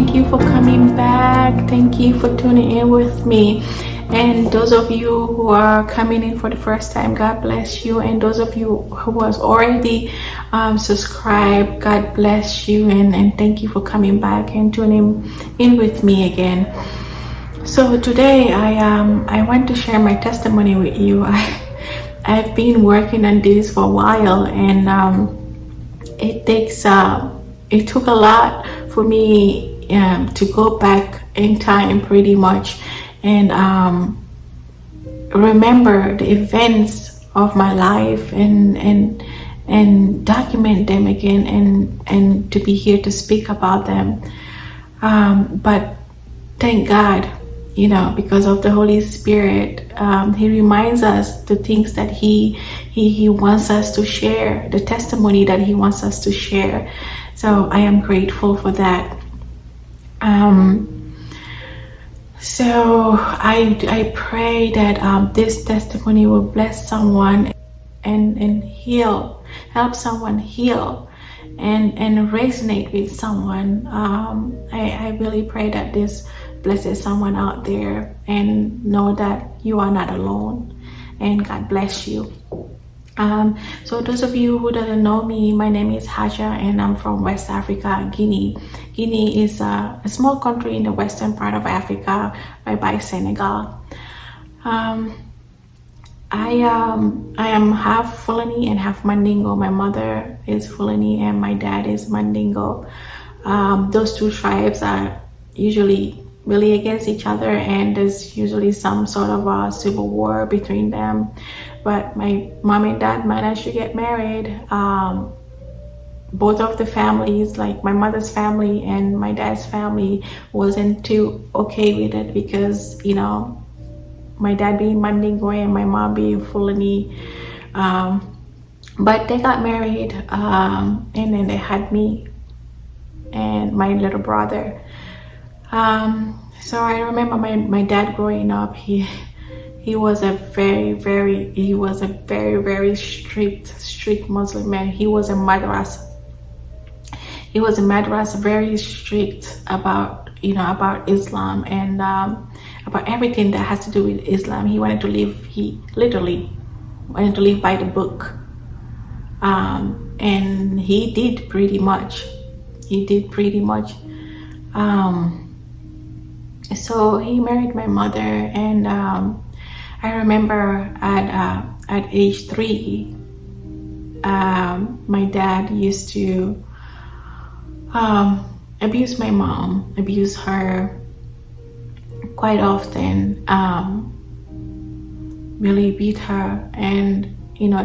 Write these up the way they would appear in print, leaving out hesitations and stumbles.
Thank you for coming back. Thank you for tuning in with me. And those of you who are coming in for the first time, God bless you. And those of you who was already subscribed, God bless you. And thank you for coming back and tuning in with me again. So today I want to share my testimony with you. I've been working on this for a while, and it took a lot for me to go back in time pretty much and remember the events of my life and document them again and to be here to speak about them. But thank God, because of the Holy Spirit, He reminds us the things that He wants us to share, the testimony that He wants us to share. So I am grateful for that. So I pray that this testimony will bless someone and help someone heal and resonate with someone. I really pray that this blesses someone out there and know that you are not alone, and God bless you. So those of you who doesn't know me, my name is Haja and I'm from West Africa, Guinea. Guinea is a small country in the western part of Africa, right by Senegal. I am half Fulani and half Mandingo. My mother is Fulani and my dad is Mandingo. Those two tribes are usually really against each other, and there's usually some sort of a civil war between them. But my mom and dad managed to get married. Both of the families, like my mother's family and my dad's family, wasn't too okay with it because, my dad being Mandingo and my mom being Fulani. But they got married, and then they had me and my little brother. So I remember my dad growing up. He was a very, very strict Muslim man. He was a madrasa. Very strict about Islam and about everything that has to do with Islam. He literally wanted to live by the book, and he did pretty much. So he married my mother, and I remember at age 3, my dad used to abuse my mom, abuse her quite often, really beat her. And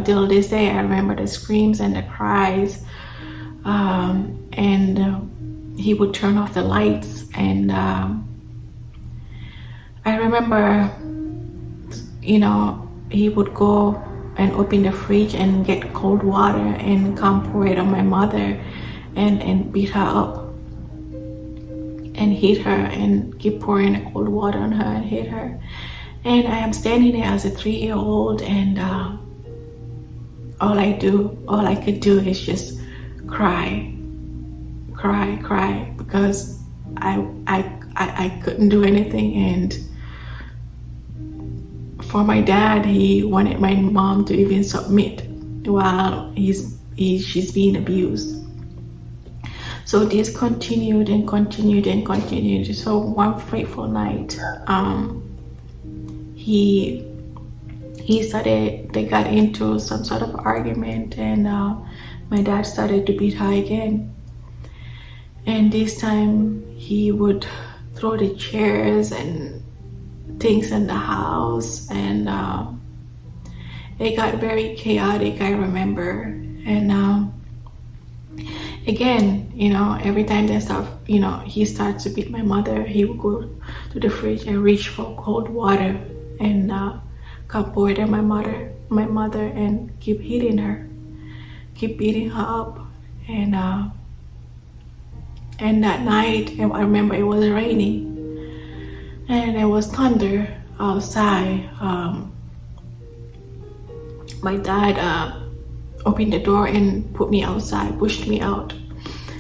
till this day I remember the screams and the cries, and he would turn off the lights, and I remember he would go and open the fridge and get cold water and come pour it on my mother and beat her up and hit her and keep pouring the cold water on her and hit her. And I am standing there as a 3-year-old, and all I could do is just cry because I couldn't do anything. And for my dad, he wanted my mom to even submit while she's being abused. So this continued. So one fateful night, they got into some sort of argument, and my dad started to beat her again. And this time he would throw the chairs and things in the house, and it got very chaotic, I remember. And again, every time he starts to beat my mother, he would go to the fridge and reach for cold water and come pour it on my mother and keep beating her up. And that night, I remember it was raining and there was thunder outside. My dad opened the door and put me outside, pushed me out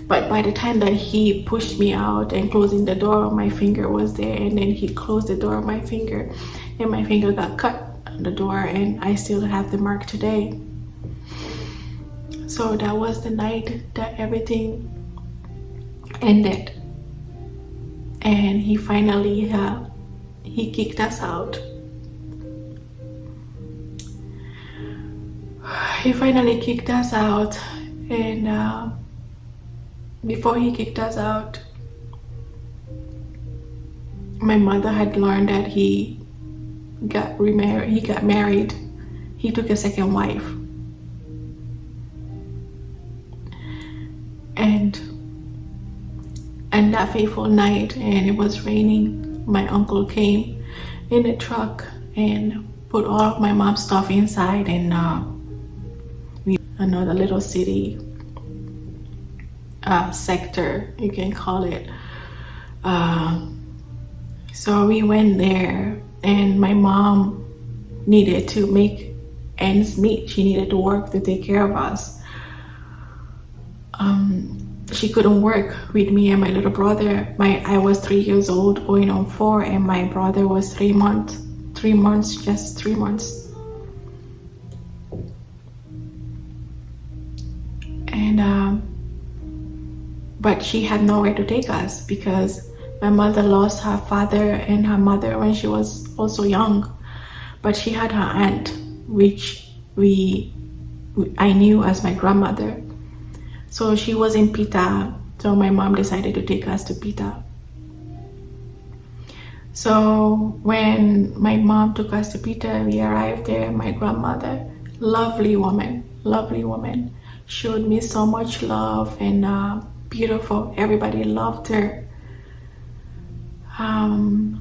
But by the time that he pushed me out and closing the door, my finger was there, and then he closed the door on my finger, and my finger got cut on the door, and I still have the mark today. So that was the night that everything ended, and he finally he kicked us out. He finally kicked us out, and before he kicked us out, my mother had learned that he got remarried. He got married. He took a second wife, and that fateful night, and it was raining, my uncle came in a truck and put all of my mom's stuff inside, and another little city sector, you can call it. So we went there, and my mom needed to make ends meet. She needed to work to take care of us. She couldn't work with me and my little brother. I was 3 years old, going on 4, and my brother was 3 months. 3 months, just 3 months. And but she had nowhere to take us because my mother lost her father and her mother when she was also young. But she had her aunt, which I knew as my grandmother. So she was in Pita, so my mom decided to take us to Pita. So when my mom took us to Pita, we arrived there. My grandmother, lovely woman, showed me so much love, and beautiful. Everybody loved her.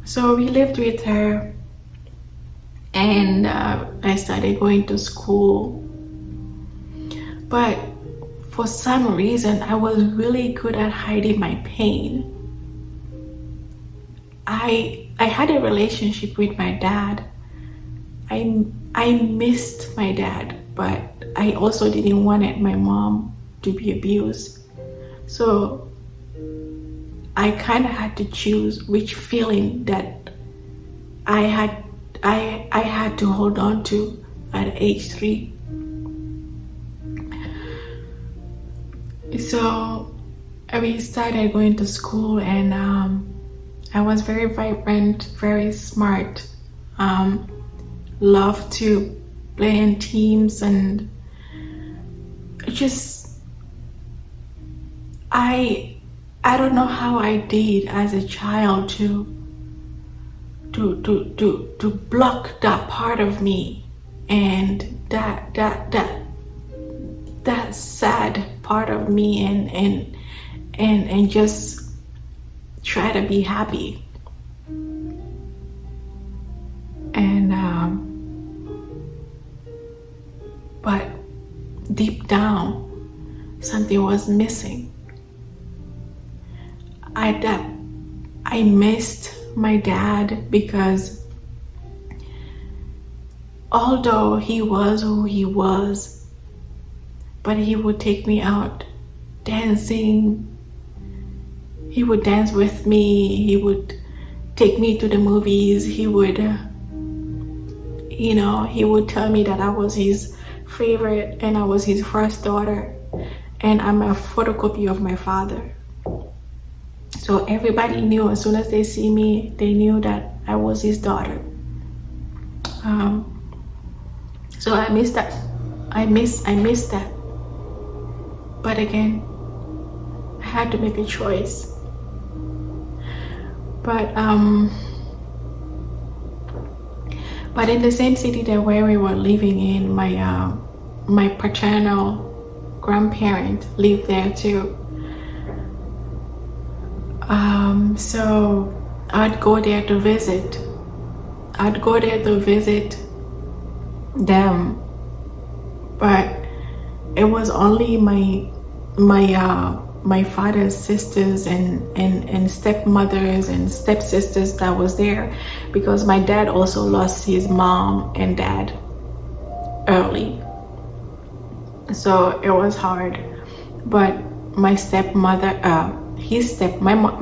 So we lived with her, and I started going to school. But for some reason, I was really good at hiding my pain. I had a relationship with my dad. I missed my dad, but I also didn't want my mom to be abused. So I kind of had to choose which feeling that I had to hold on to at age 3. So we started going to school, and I was very vibrant, very smart, loved to play in teams, and just I don't know how I did as a child to block that part of me, and that sad part of me, and just try to be happy. And but deep down something was missing. I missed my dad because although he was who he was, but he would take me out dancing. He would dance with me. He would take me to the movies. He would, he would tell me that I was his favorite and I was his first daughter, and I'm a photocopy of my father. So everybody knew, as soon as they see me, they knew that I was his daughter. So I miss that. I miss that. But again, I had to make a choice. But in the same city that where we were living in, my paternal grandparent lived there too. So I'd go there to visit. Them, but it was only my father's sisters and stepmothers and stepsisters that was there, because my dad also lost his mom and dad early, so it was hard. But my stepmother,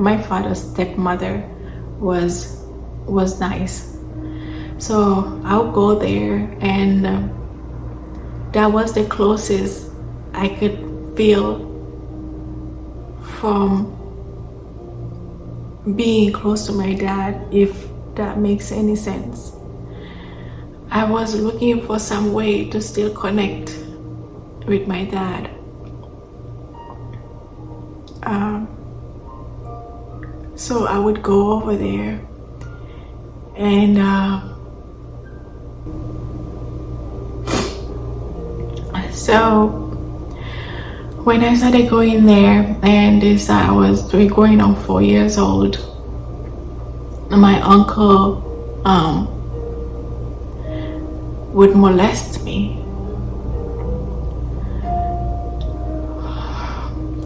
my father's stepmother was nice. So I'll go there, and that was the closest I could feel from being close to my dad, if that makes any sense. I was looking for some way to still connect with my dad. So I would go over there, and so when I started going there, and I was going on 4 years old, my uncle would molest me.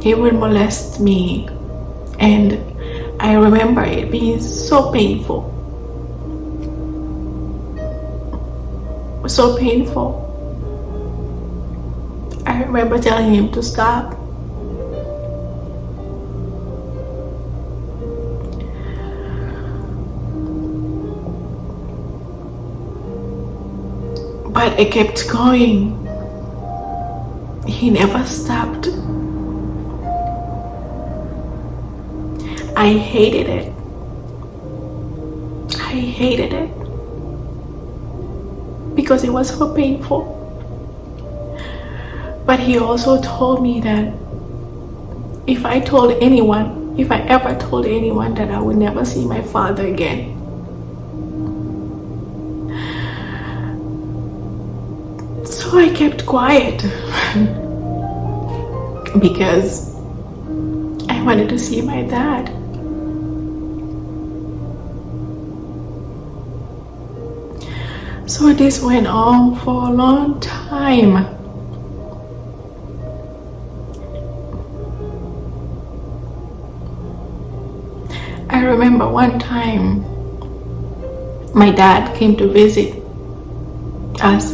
He would molest me, and I remember it being so painful. So painful. I remember telling him to stop. But it kept going. He never stopped. I hated it. I hated it. Because it was so painful. But he also told me that if I ever told anyone that I would never see my father again, so I kept quiet because I wanted to see my dad. So this went on for a long time. I remember one time my dad came to visit us,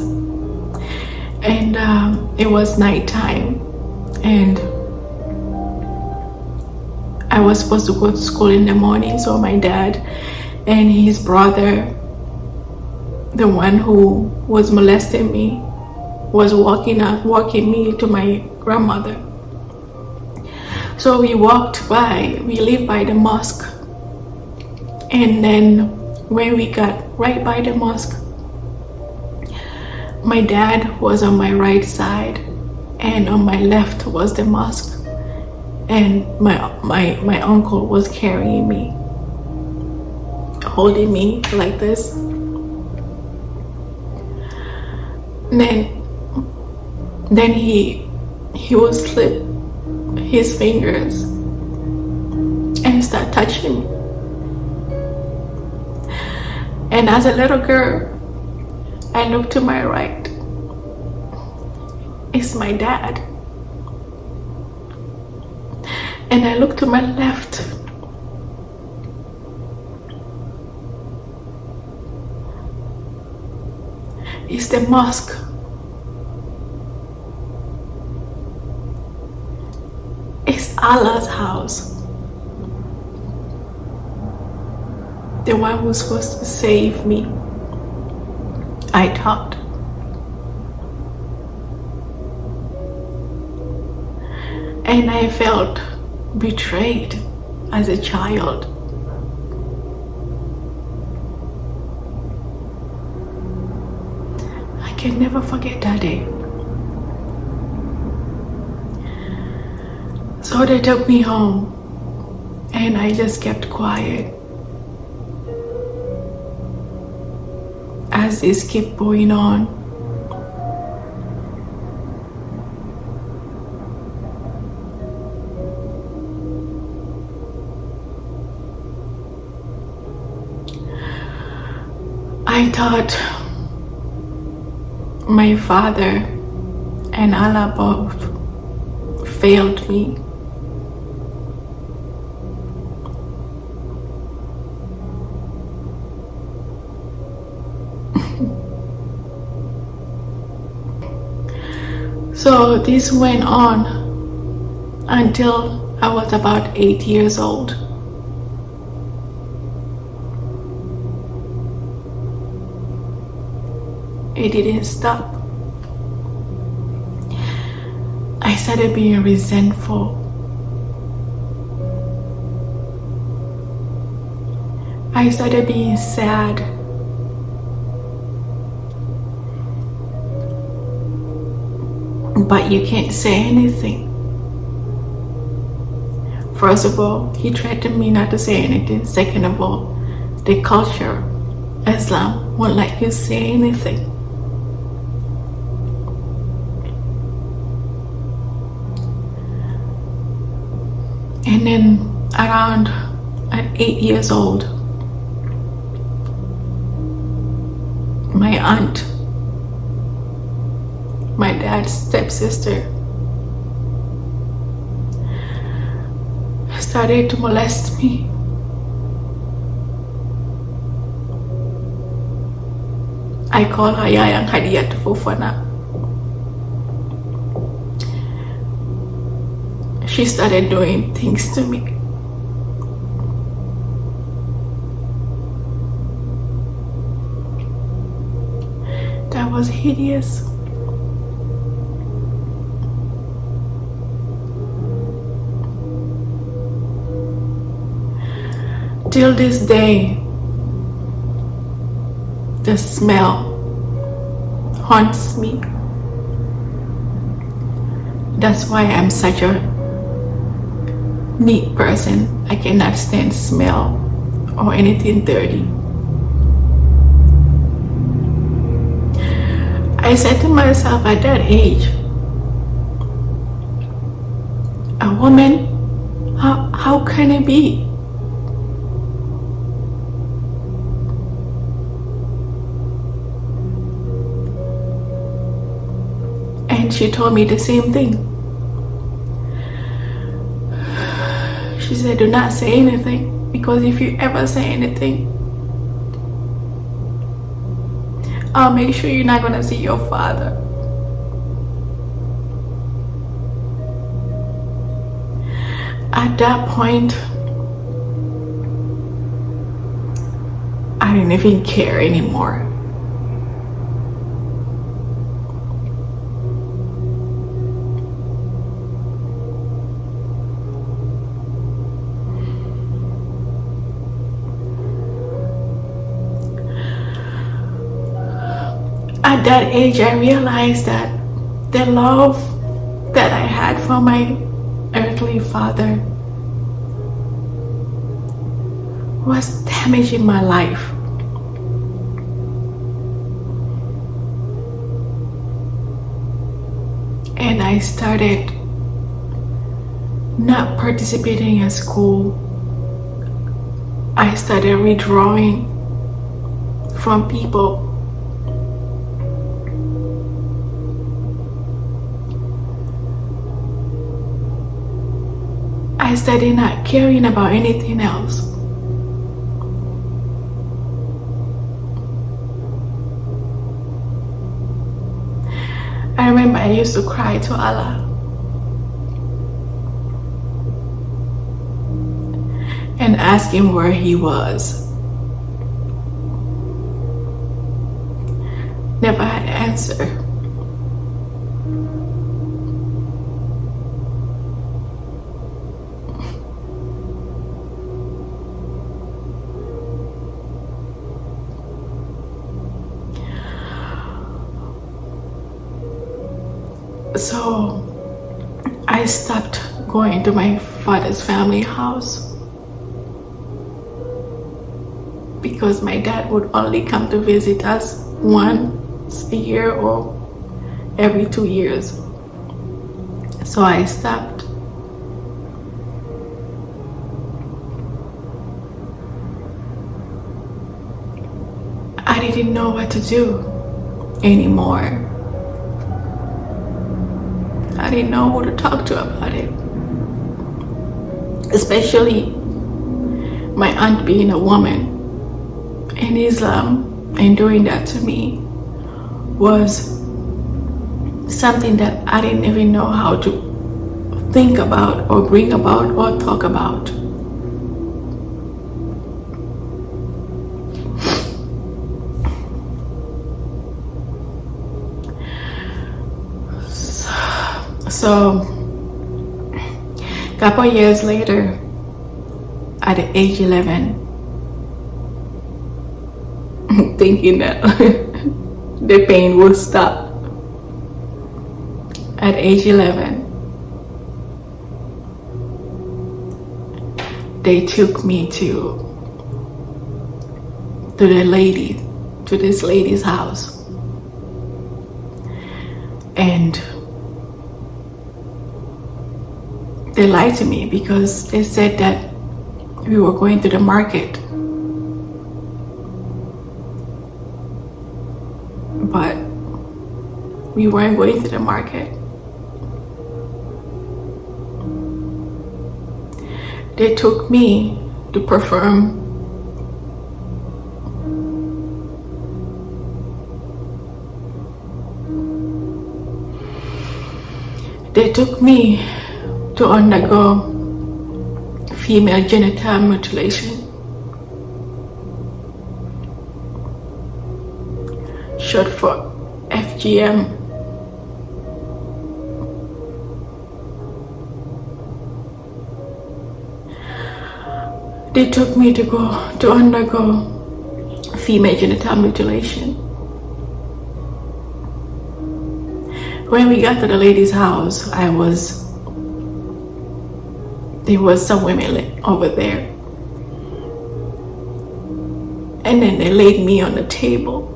and it was nighttime, and I was supposed to go to school in the morning. So my dad and his brother, the one who was molesting me, was walking me to my grandmother. So we lived by the mosque, and then when we got right by the mosque, my dad was on my right side, and on my left was the mosque, and my uncle was carrying me, holding me like this. Then he would slip his fingers and start touching me. And as a little girl, I looked to my right. It's my dad. And I looked to my left. It's the mosque. It's Allah's house. The one who's supposed to save me, I thought. And I felt betrayed as a child. I can never forget that day. So they took me home, and I just kept quiet as this kept going on. I thought my father and Allah both failed me. So this went on until I was about 8 years old. It didn't stop. I started being resentful. I started being sad. But you can't say anything. First of all, he threatened me not to say anything. Second of all, the culture, Islam, won't let you say anything. And then around at 8 years old, my aunt, my dad's stepsister, started to molest me. I call her Yayang Hadiyat Fofana. She started doing things to me. That was hideous. Till this day, the smell haunts me. That's why I'm such a neat person. I cannot stand smell or anything dirty. I said to myself at that age, a woman, how can it be? And she told me the same thing. She said, do not say anything, because if you ever say anything, I'll make sure you're not gonna see your father. At that point, I didn't even care anymore. At that age, I realized that the love that I had for my earthly father was damaging my life. And I started not participating in school. I started withdrawing from people. I started not caring about anything else. I remember I used to cry to Allah. And ask him where he was. Never had an answer. So I stopped going to my father's family house because my dad would only come to visit us once a year or every 2 years. So I stopped. I didn't know what to do anymore. I didn't know who to talk to about it. Especially my aunt being a woman in Islam and doing that to me was something that I didn't even know how to think about or bring about or talk about. So, a couple years later, at age 11, thinking that the pain will stop. At age 11, they took me to this lady's house, and they lied to me because they said that we were going to the market, but we weren't going to the market. They took me to perform to undergo female genital mutilation, short for FGM. They took me to undergo female genital mutilation. When we got to the lady's house, there was some women over there. And then they laid me on the table.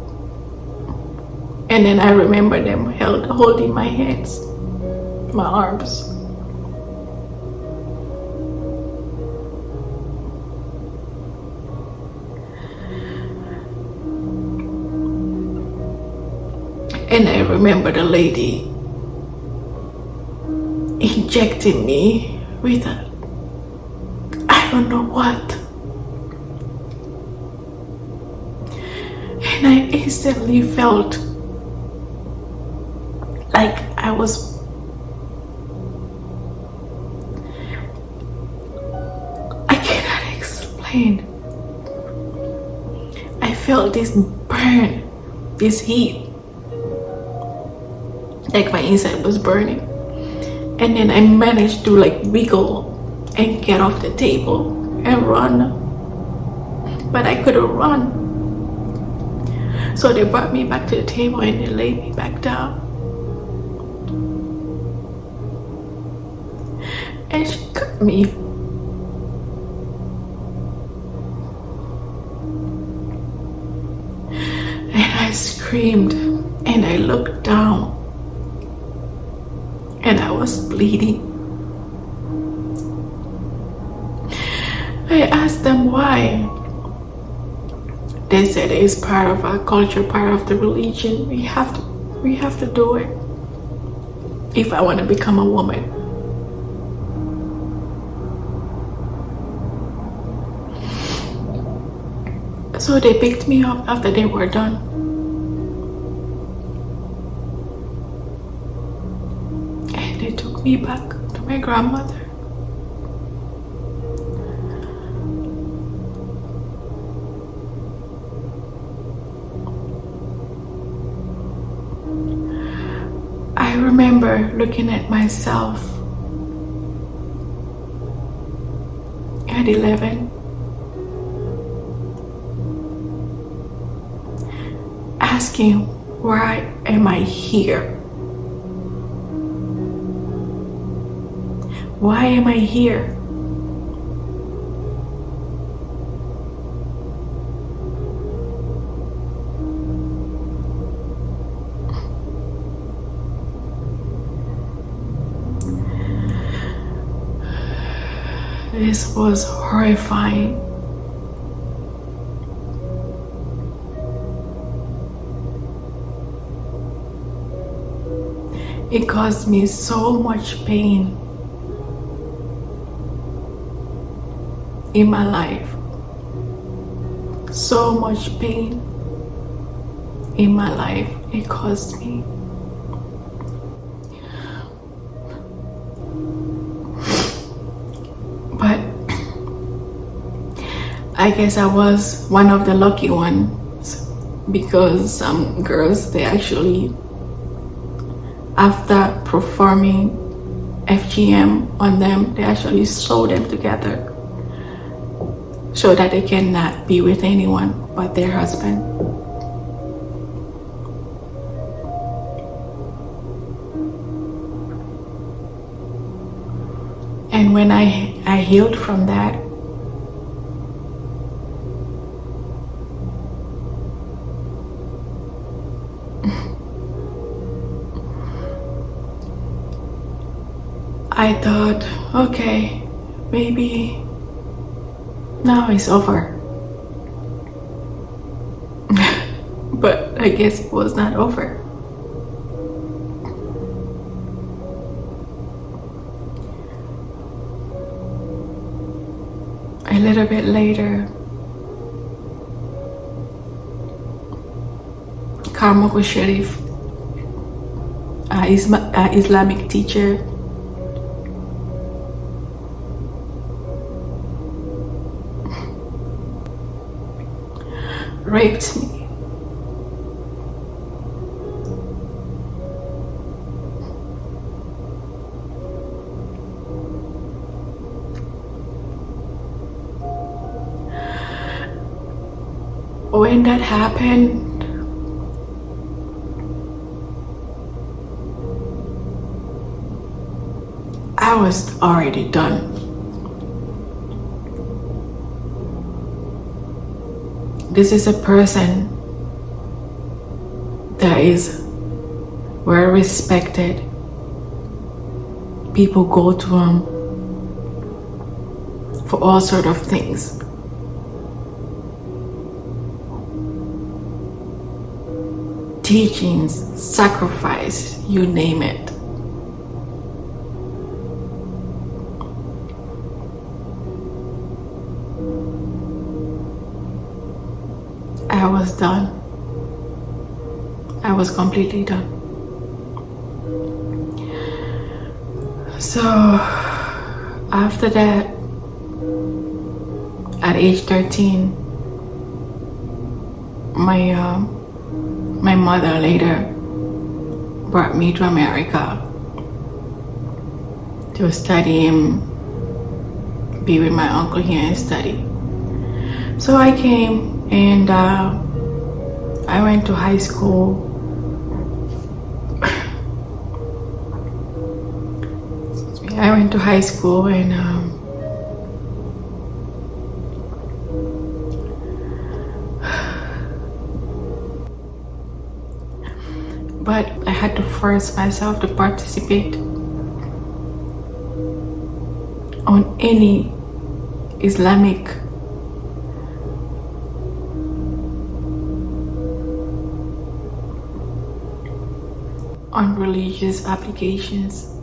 And then I remember them holding my hands, my arms. And I remember the lady injecting me with I don't know what. And I instantly felt like I cannot explain. I felt this burn, this heat. Like my inside was burning. And then I managed to wiggle and get off the table and run. But I couldn't run. So they brought me back to the table and they laid me back down. And she cut me. And I screamed and I looked down. And I was bleeding. I asked them why. They said it's part of our culture, part of the religion. We have to do it if I want to become a woman. So they picked me up after they were done. Took me back to my grandmother. I remember looking at myself at 11, asking, why am I here? Why am I here? This was horrifying. It caused me so much pain in my life. So much pain in my life it caused me. I guess I was one of the lucky ones, because some girls, they actually, after performing FGM on them, they actually sew them together so that they cannot be with anyone but their husband. And when I healed from that, I thought, okay, maybe now it's over. But I guess it was not over. A little bit later, Karmako Sharif, Islamic teacher, raped me. When that happened, I was already done. This is a person that is well respected. People go to him for all sorts of things. Teachings, sacrifice, you name it. I was done. I was completely done. So after that, at age 13, my mother later brought me to America to study and be with my uncle here and study. So I came and I went to high school. I went to high school and but I had to force myself to participate on any Islamic on religious applications.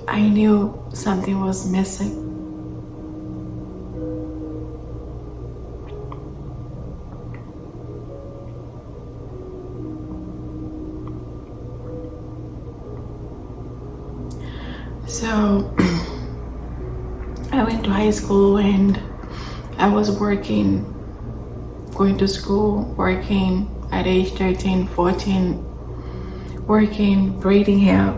I knew something was missing. So I went to high school and I was working, going to school, working at age 13, 14, working, braiding hair,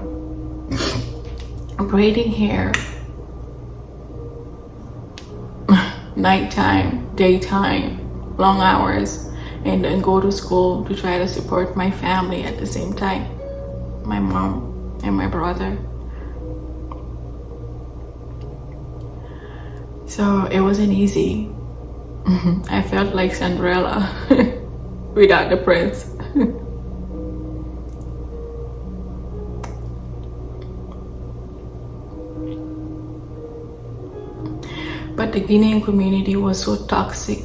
nighttime, daytime, long hours, and then go to school to try to support my family at the same time, my mom and my brother. So it wasn't easy. I felt like Cinderella without the prince. But the Guinean community was so toxic.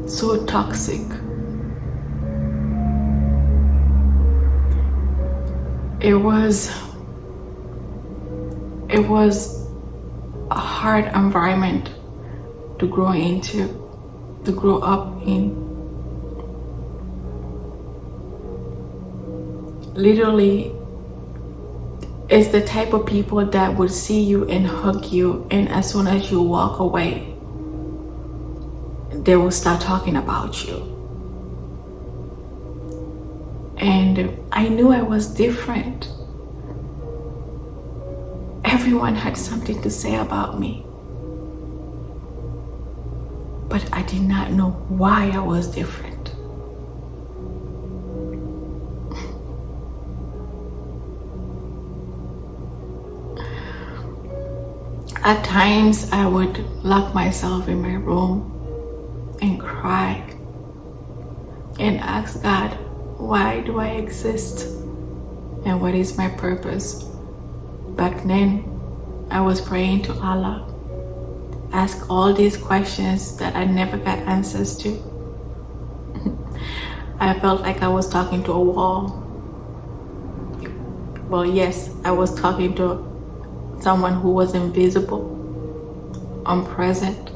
So toxic. It was a hard environment to grow into, to grow up in. Literally, It's the type of people that would see you and hug you, and as soon as you walk away, they will start talking about you. And I knew I was different. Everyone had something to say about me. But I did not know why I was different. At times, I would lock myself in my room and cry and ask God, why do I exist? And what is my purpose? Back then, I was praying to Allah, ask all these questions that I never got answers to. I felt like I was talking to a wall. Well, yes, I was talking to someone who was invisible, unpresent.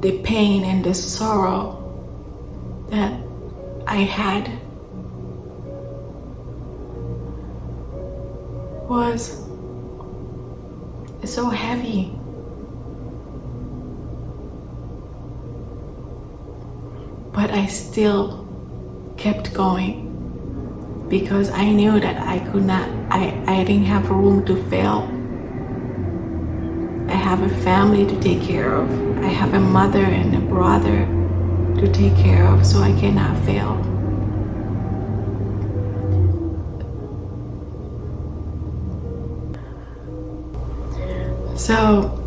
The pain and the sorrow that I had was so heavy. But I still kept going because I knew that I could not, I didn't have room to fail. I have a family to take care of. I have a mother and a brother to take care of, so I cannot fail. So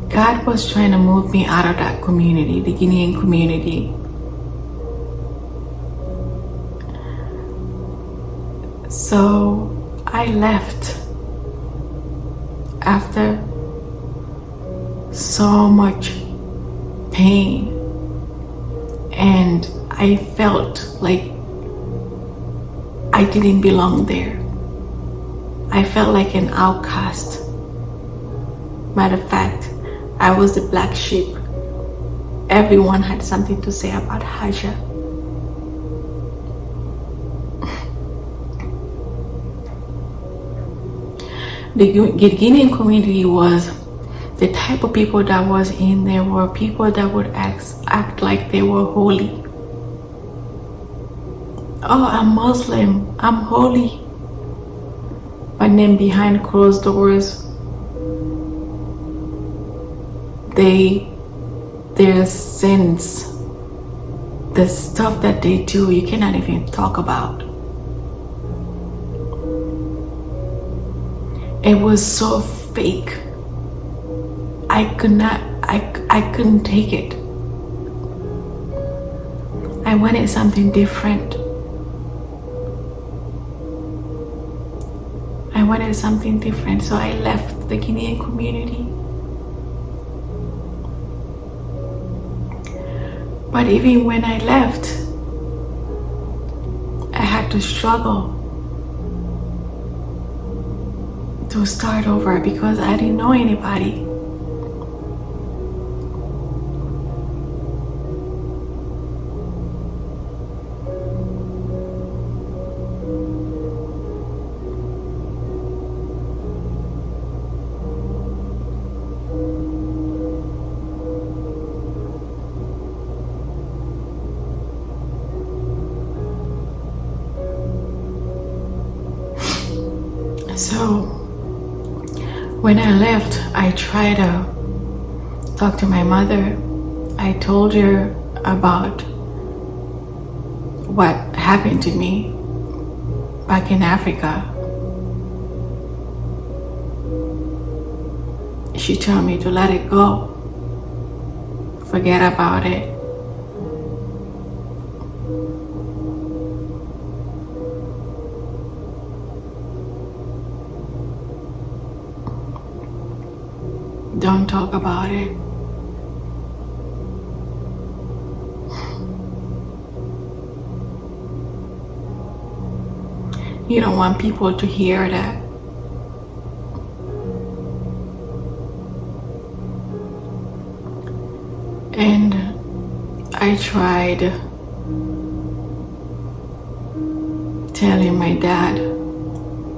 God was trying to move me out of that community, the Guinean community. So I left after so much pain, and I felt like I didn't belong there. I felt like an outcast. Matter of fact, I was the black sheep. Everyone had something to say about Haja. The Guinean community was the type of people that was in there were people that would act like they were holy. Oh, I'm Muslim, I'm holy. But then behind closed doors, their sins, the stuff that they do, you cannot even talk about. It was so fake. I couldn't take it. I wanted something different. I wanted something different, so I left the Guinean community. But even when I left, I had to struggle to start over because I didn't know anybody. So when I left, I tried to talk to my mother. I told her about what happened to me back in Africa. She told me to let it go, forget about it. Don't talk about it. You don't want people to hear that. And I tried telling my dad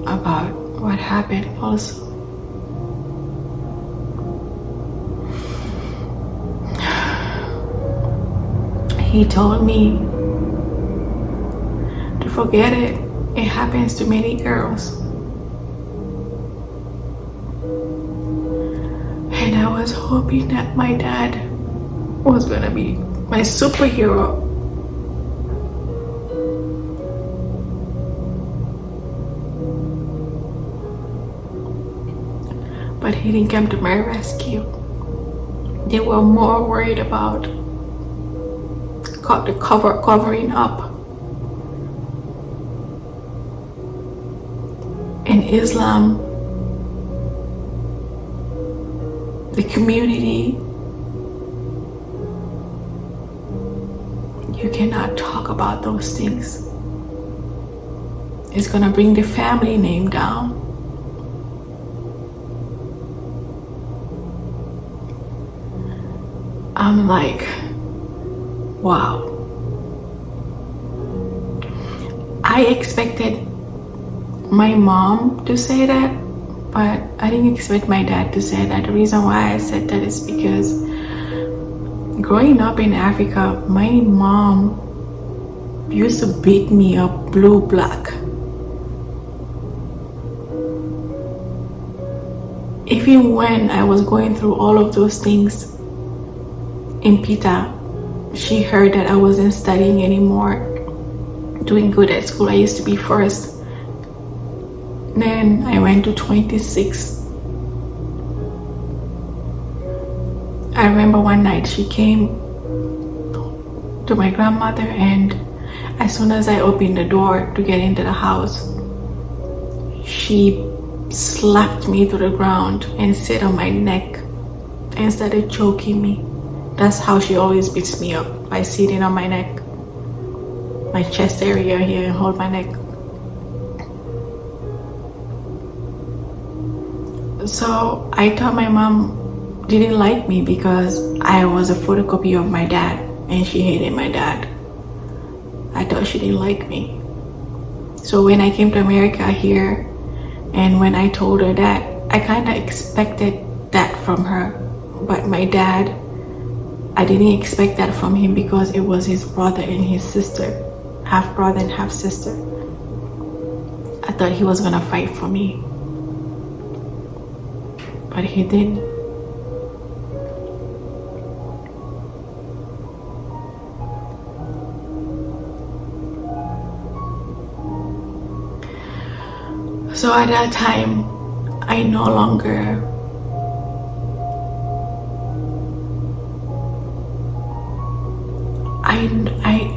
about what happened also. He told me to forget it. It happens to many girls. And I was hoping that my dad was gonna be my superhero. But he didn't come to my rescue. They were more worried about the covering up. In Islam, the community, you cannot talk about those things. It's gonna bring the family name down. I'm like, wow. I expected my mom to say that, but I didn't expect my dad to say that. The reason why I said that is because growing up in Africa, my mom used to beat me up blue black. Even when I was going through all of those things in Pita, she heard that I wasn't studying anymore, doing good at school. I used to be first. Then I went to 26. I remember one night she came to my grandmother, and as soon as I opened the door to get into the house, she slapped me to the ground and sat on my neck and started choking me. That's how she always beats me up, by sitting on my neck, my chest area here, and hold my neck. So I thought my mom didn't like me because I was a photocopy of my dad, and she hated my dad. I thought she didn't like me. So when I came to America here, and when I told her that, I kind of expected that from her. But my dad, I didn't expect that from him because it was his brother and his sister, half brother and half sister. I thought he was gonna fight for me, but he didn't. So at that time, I no longer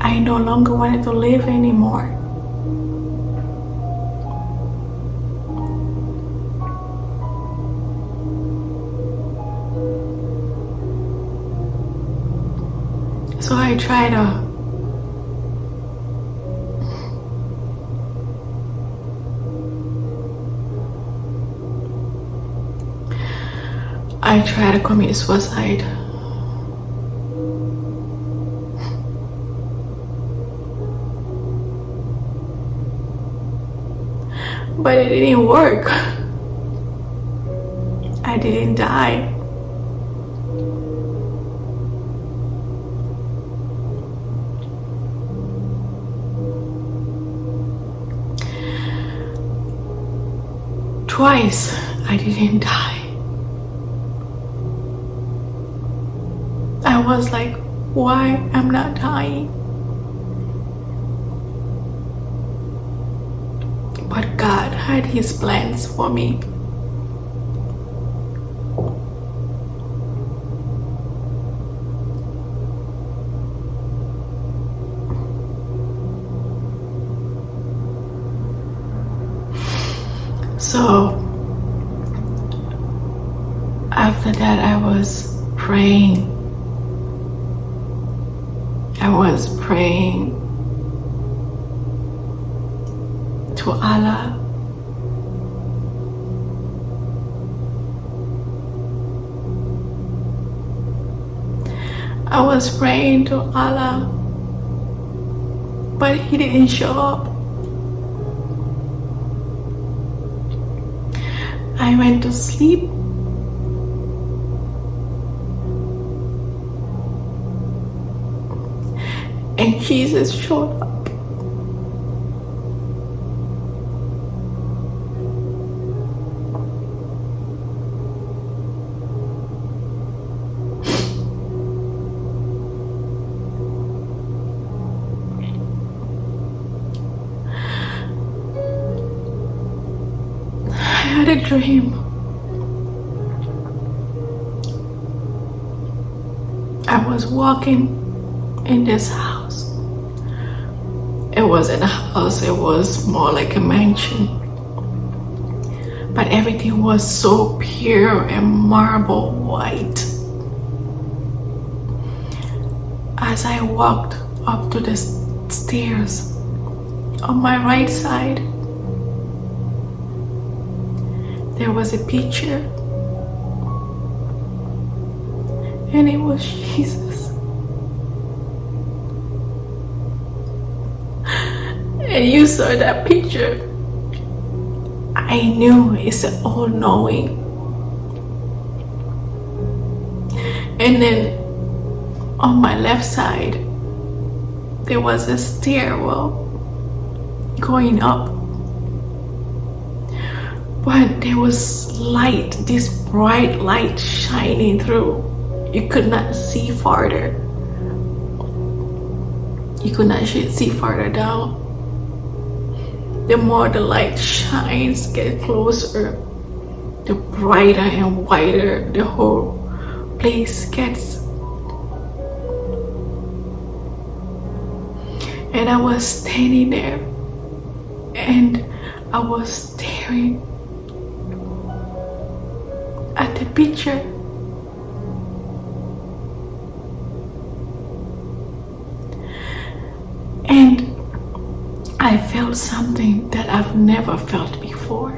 I no longer wanted to live anymore. So I tried to commit suicide. But it didn't work. I didn't die. Twice I didn't die. I was like, why I'm not dying? But God had his plans for me. So after that, I was praying. To Allah. I was praying to Allah, but He didn't show up. I went to sleep, and Jesus showed up. I had a dream. I was walking in this house. It wasn't a house, it was more like a mansion. But everything was so pure and marble white. As I walked up to the stairs, on my right side, there was a picture, and it was Jesus. And you saw that picture, I knew it's an all-knowing. And then on my left side, there was a stairwell going up. But there was light, this bright light shining through. You could not see farther. You could not see farther down. The more the light shines, get closer, the brighter and whiter the whole place gets. And I was standing there, and I was staring at the picture. And I felt something that I've never felt before.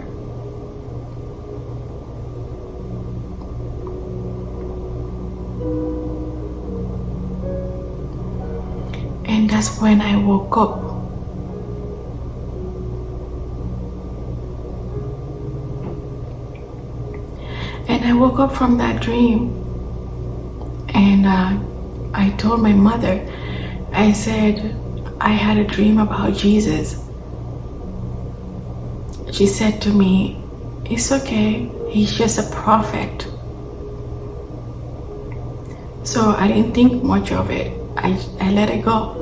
And that's when I woke up. And I woke up from that dream, and I told my mother, I said, I had a dream about Jesus. She said to me, it's okay, he's just a prophet. So I didn't think much of it. I let it go.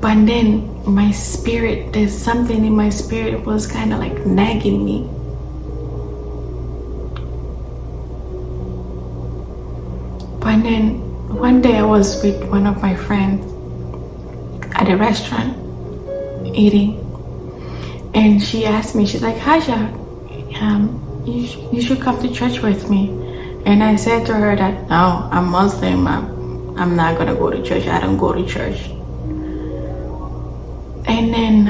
But then my spirit, there's something in my spirit was kind of like nagging me. But then one day I was with one of my friends at a restaurant eating, and she asked me, she's like, Haja, you should come to church with me. And I said to her that, no, I'm Muslim, I'm not gonna go to church, I don't go to church. And then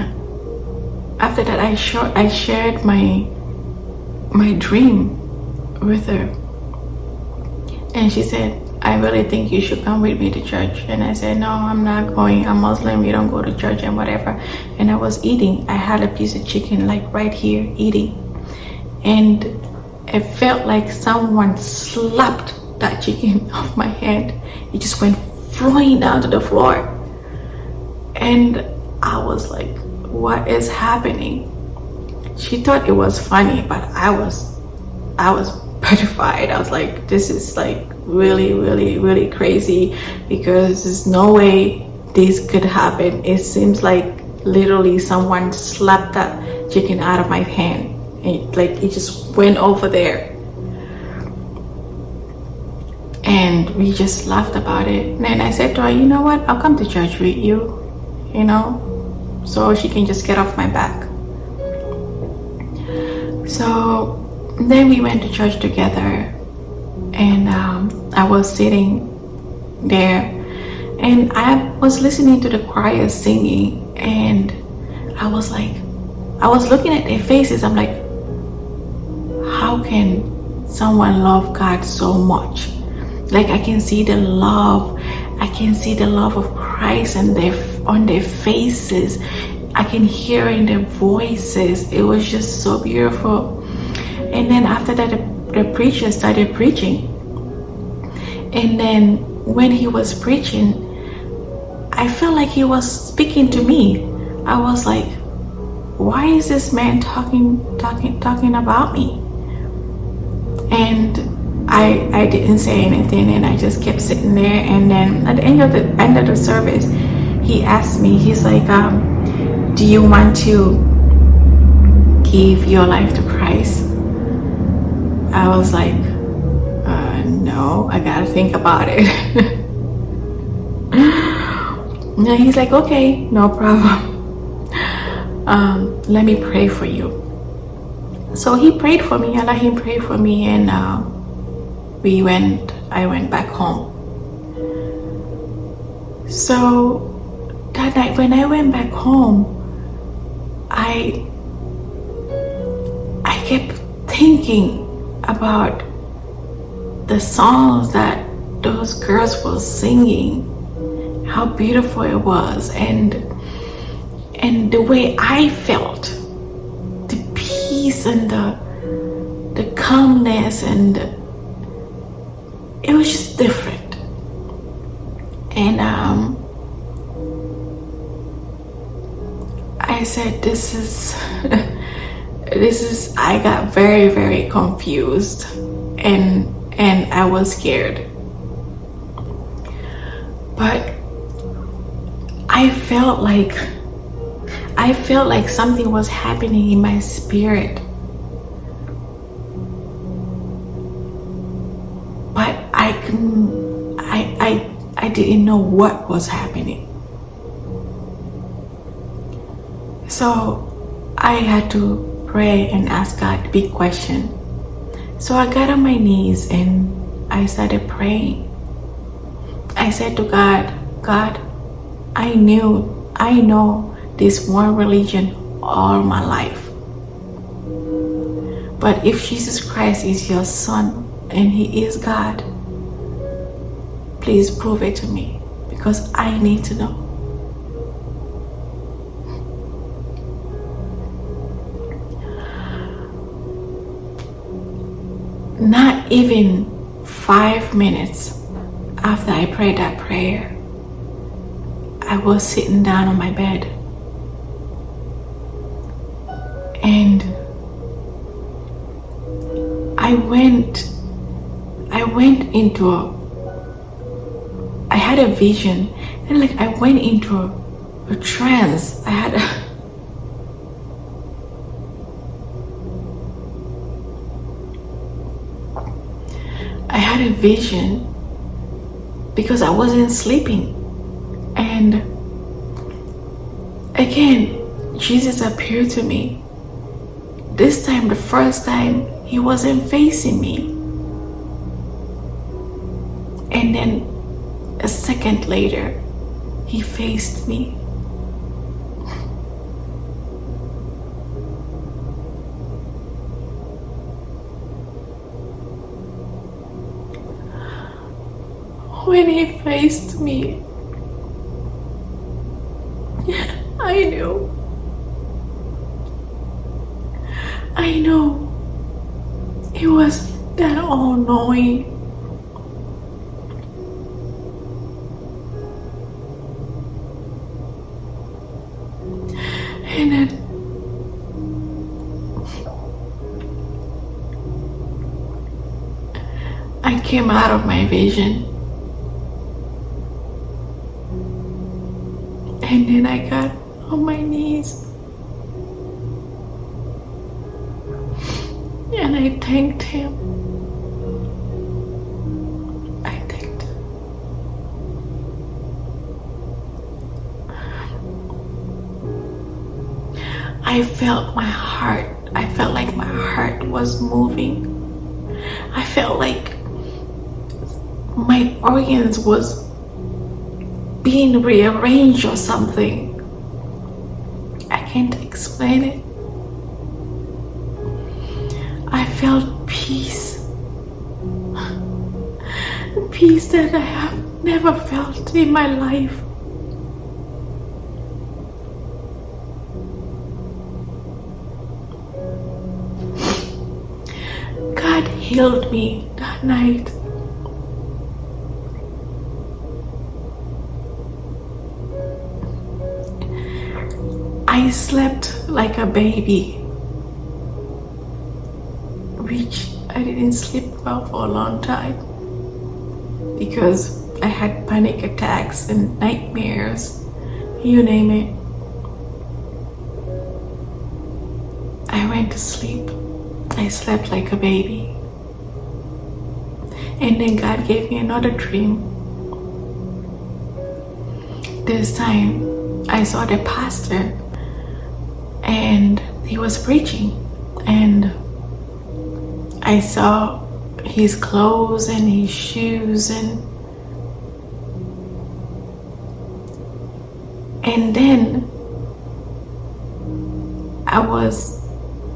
after that I shared my dream with her, and she said, I really think you should come with me to church. And I said, no, I'm not going, I'm Muslim, you don't go to church and whatever. And I was eating, I had a piece of chicken like right here eating, and it felt like someone slapped that chicken off my hand. It just went flying down to the floor, and I was like, what is happening? She thought it was funny, but I was petrified. I was like, this is like really, really, really crazy, because there's no way this could happen. It seems like literally someone slapped that chicken out of my hand. It just went over there. And we just laughed about it. And then I said to her, you know what? I'll come to church with you, so she can just get off my back. So then we went to church together, and I was sitting there, and I was listening to the choir singing, and I was looking at their faces. I'm like, how can someone love God so much. Like I can see the love. I can see the love of Christ on their faces. I can hear in their voices. It was just so beautiful. And then after that, the preacher started preaching. And then when he was preaching, I felt like he was speaking to me. I was like, why is this man talking about me? And I didn't say anything, and I just kept sitting there. And then at the end of the service, he asked me, he's like, do you want to give your life to Christ? I was like, no, I gotta think about it. And he's like, okay, no problem. Let me pray for you. So he prayed for me. I let him pray for me, and I went back home. So that night when I went back home, I kept thinking about the songs that those girls were singing, how beautiful it was, and the way I felt, the peace and the calmness, and it was just different. And I said, this is I got very, very confused, and I was scared. But I felt like something was happening in my spirit. But I didn't know what was happening. So I had to pray and ask God the big question. So I got on my knees and I started praying. I said to God, I know this one religion all my life. But if Jesus Christ is your son and he is God, please prove it to me, because I need to know. Not even 5 minutes after I prayed that prayer, I was sitting down on my bed, and I had a vision, and like I went into a trance. I had a vision because I wasn't sleeping, and again Jesus appeared to me. This time, the first time, he wasn't facing me, and then a second later he faced me. When he faced me, I know it was that all-knowing. And then I came out of my vision, and then I got on my knees and I thanked him. I felt my heart. I felt like my heart was moving. I felt like my organs was being rearranged or something. I can't explain it. I felt peace. peace that I have never felt in my life. God healed me that night. I slept like a baby, which I didn't sleep well for a long time because I had panic attacks and nightmares, you name it. I went to sleep. I slept like a baby. And then God gave me another dream. This time I saw the pastor and he was preaching, and I saw his clothes and his shoes, and then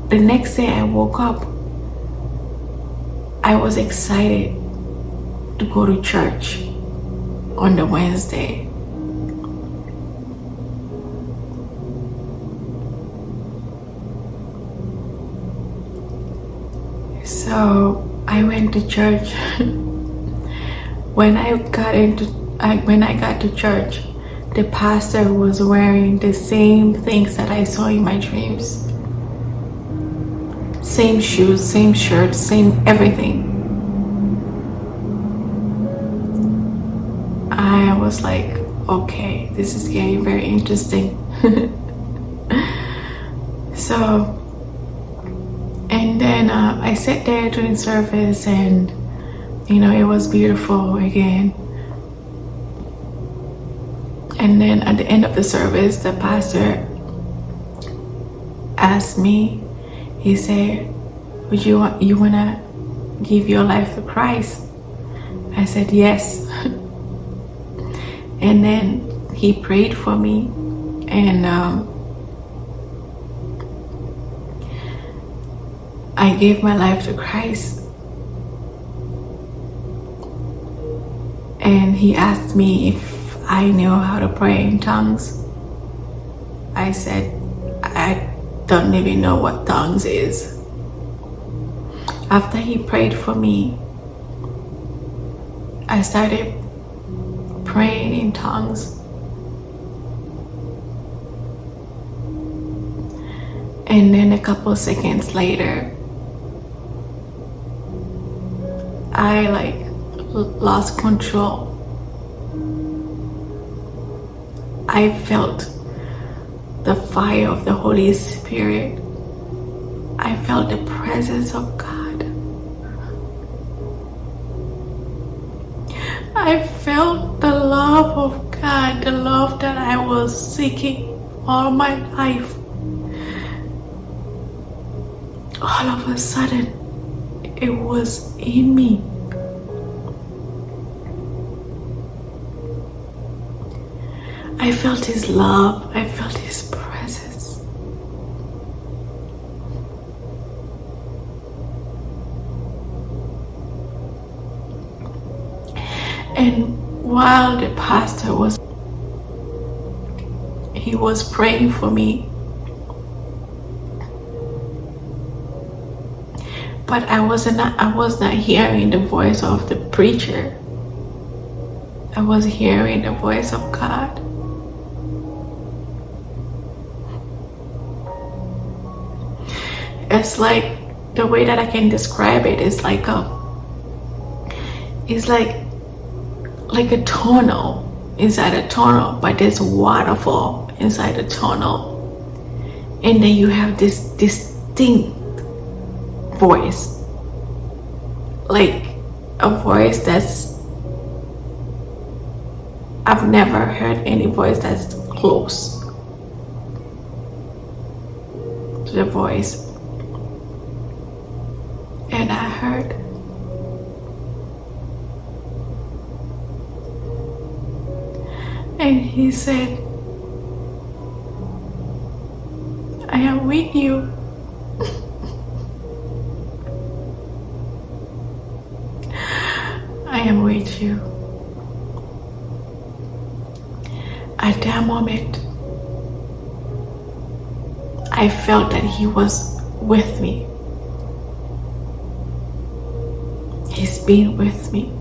the next day I woke up, I was excited to go to church on the Wednesday. So I went to church. When I got to church, the pastor was wearing the same things that I saw in my dreams. Same shoes, same shirt, same everything. I was like, okay, this is getting very interesting. So, and then I sat there during service, and it was beautiful again. And then at the end of the service, the pastor asked me, he said, you wanna give your life to Christ? I said yes. And then he prayed for me, and I gave my life to Christ. And he asked me if I knew how to pray in tongues. I said, I don't even know what tongues is. After he prayed for me, I started praying in tongues. And then a couple seconds later, I lost control. I felt the fire of the Holy Spirit. I felt the presence of God. I felt the love of God, the love that I was seeking all my life. All of a sudden, it was in me. I felt His love. I felt His presence. And while the pastor was praying for me, but I was not hearing the voice of the preacher. I was hearing the voice of God. It's like, the way that I can describe it is like a tunnel inside a tunnel, but there's a waterfall inside the tunnel, and then you have this distinct voice, like a voice that's, I've never heard any voice that's close to the voice. And I heard, and He said, I am with you. I am with you. At that moment, I felt that he was with me. He's been with me.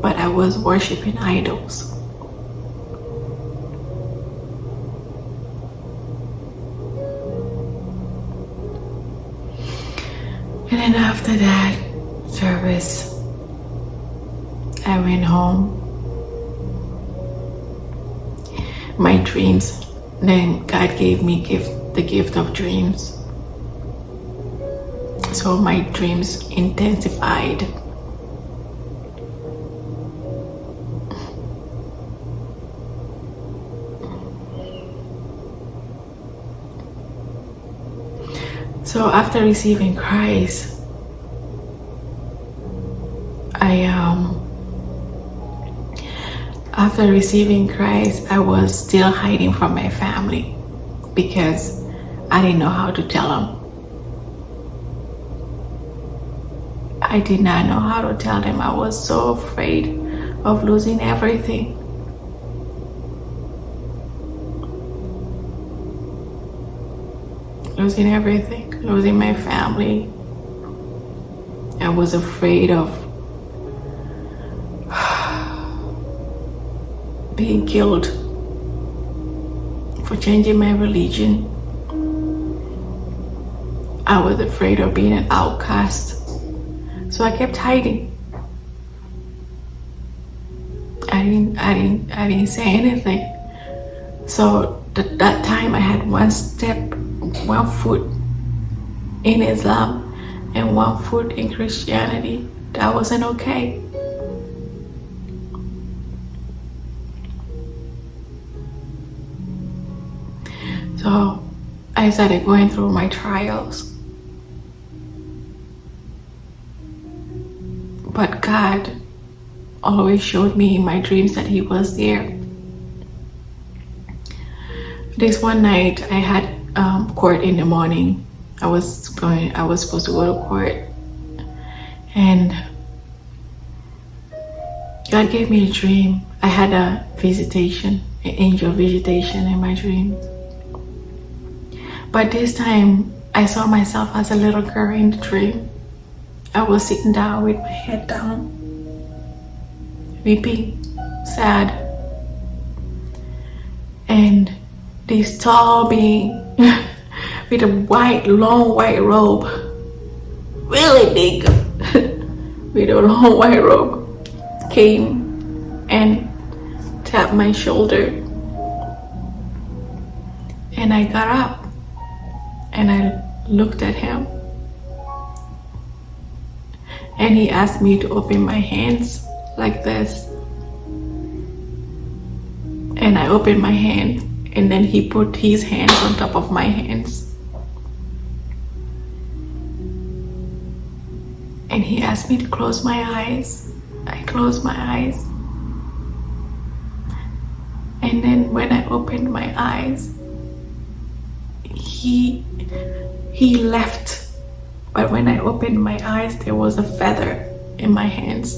But I was worshiping idols. And then after that service, I went home. My dreams, then God gave me the gift of dreams. So my dreams intensified. So after receiving Christ, I was still hiding from my family because I didn't know how to tell them. I did not know how to tell them. I was so afraid of losing everything. Losing everything, losing my family. I was afraid of being killed for changing my religion. I was afraid of being an outcast. So I kept hiding. I didn't say anything. So that time I had one foot in Islam and one foot in Christianity. That wasn't okay. So I started going through my trials. But God always showed me in my dreams that He was there. This one night I had court in the morning. I was supposed to go to court, and God gave me a dream. I had a visitation, an angel visitation in my dreams. But this time I saw myself as a little girl in the dream. I was sitting down with my head down, weeping, sad, and this tall being with a long white robe, really big, with a long white robe, came and tapped my shoulder. And I got up and I looked at him. And he asked me to open my hands like this. And I opened my hand, and then he put his hands on top of my hands. And he asked me to close my eyes. I closed my eyes. And then when I opened my eyes, he left. But when I opened my eyes, there was a feather in my hands.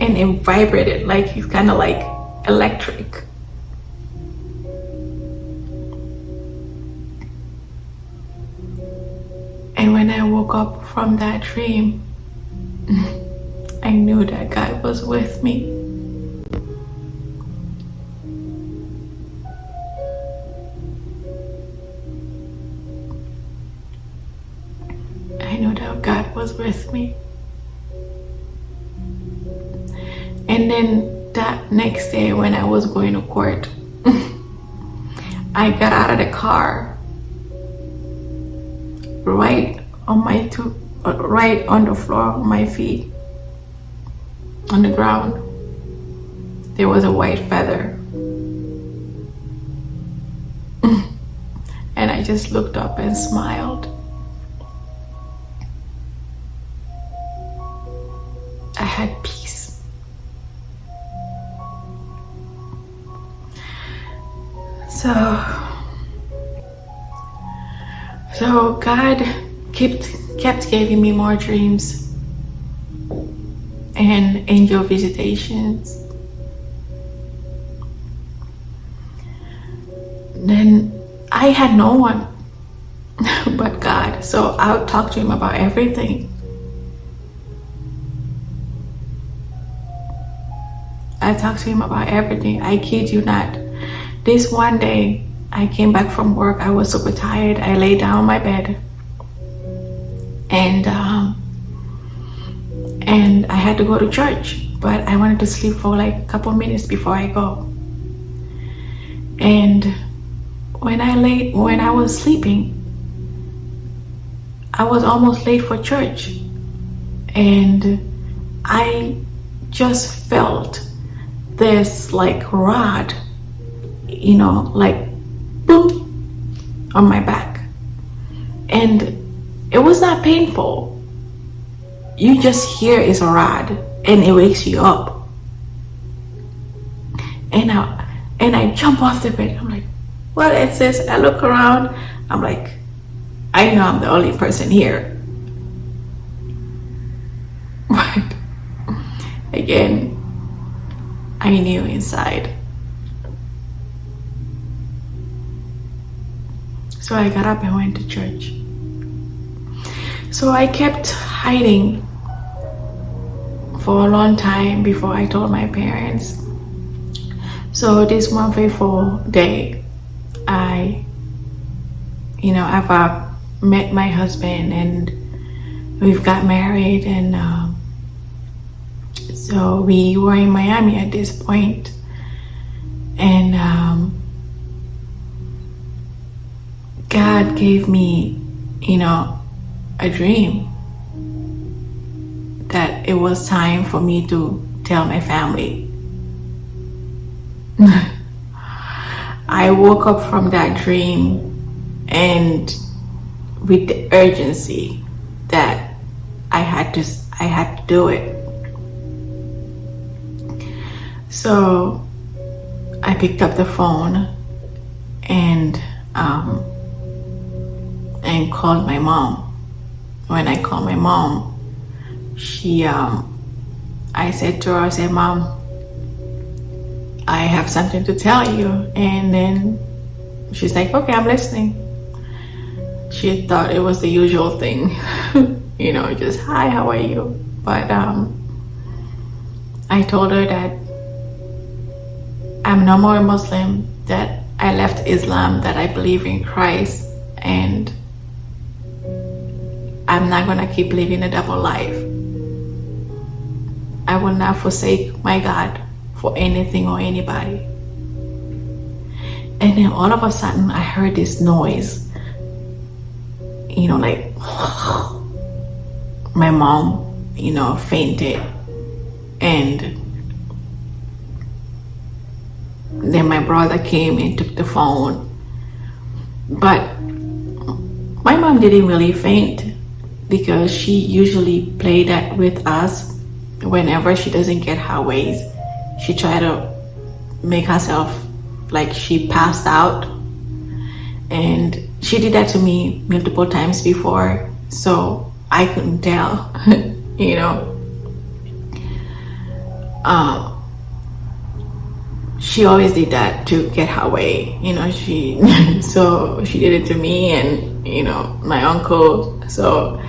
And it vibrated like it's kind of like electric. And when I woke up from that dream, I knew that God was with me. I knew that God was with me. And then that next day when I was going to court, I got out of the car right on the floor of my feet, on the ground. There was a white feather. And I just looked up and smiled. I had peace. So God kept giving me more dreams and angel visitations. Then I had no one but God, so I would talk to him about everything. I talked to him about everything. I kid you not. This one day, I came back from work. I was super tired. I lay down on my bed, and I had to go to church, but I wanted to sleep for like a couple minutes before I go. And when I was sleeping, I was almost late for church, and I just felt this like rod, like boom on my back, and it was not painful. You just hear it's a rod, and it wakes you up. And I jump off the bed. I'm like, what is this? I look around. I'm like, I know I'm the only person here. But again, I knew inside. So I got up and went to church. So I kept hiding for a long time before I told my parents. So this one fateful day, I've met my husband and we've got married, and so we were in Miami at this point, and God gave me, a dream that it was time for me to tell my family. I woke up from that dream and with the urgency that I had to do it. So I picked up the phone and called my mom. When I called my mom, I said to her, I said, Mom, I have something to tell you. And then she's like, okay, I'm listening. She thought it was the usual thing, just, hi, how are you? But I told her that I'm no more a Muslim, that I left Islam, that I believe in Christ, and I'm not gonna keep living a double life. I will not forsake my God for anything or anybody. And then all of a sudden I heard this noise, like my mom, fainted. And then my brother came and took the phone. But my mom didn't really faint, because she usually played that with us. Whenever she doesn't get her ways, she tried to make herself like she passed out. And she did that to me multiple times before, so I couldn't tell, She always did that to get her way, so she did it to me and, my uncle. So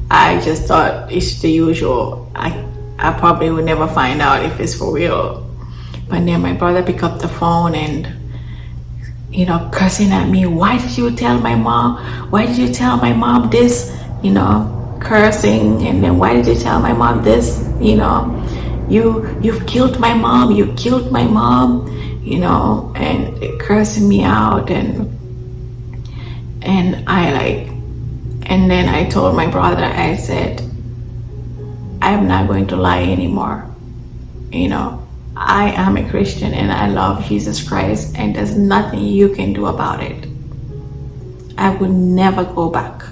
I just thought it's the usual. I probably would never find out if it's for real. But then my brother picked up the phone and, cursing at me. Why did you tell my mom? Why did you tell my mom this? Cursing. And then why did you tell my mom this? You've killed my mom. You killed my mom. And cursing me out. And then I told my brother, I said, I'm not going to lie anymore. I am a Christian and I love Jesus Christ, and there's nothing you can do about it. I would never go back.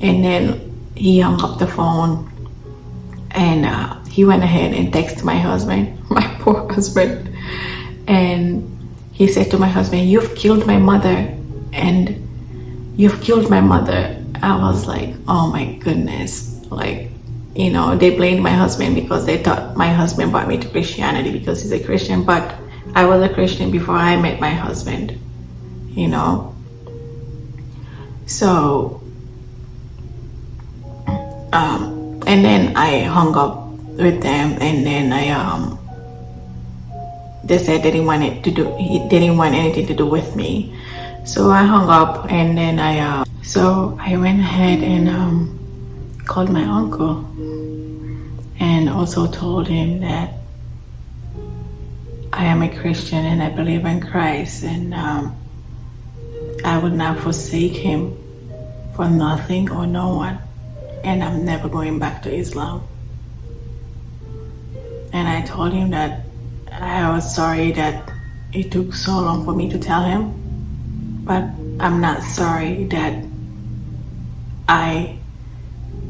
And then he hung up the phone, and he went ahead and texted my husband, my poor husband. And he said to my husband, you've killed my mother, and you've killed my mother. I was like, oh my goodness. Like, they blamed my husband because they thought my husband brought me to Christianity because he's a Christian, but I was a Christian before I met my husband, you know. So, and then I hung up with them, and then they said they didn't want anything to do with me. So I hung up, and then I went ahead and called my uncle, and also told him that I am a Christian and I believe in Christ, and I would not forsake him for nothing or no one, and I'm never going back to Islam. And I told him that I was sorry that it took so long for me to tell him, but I'm not sorry that I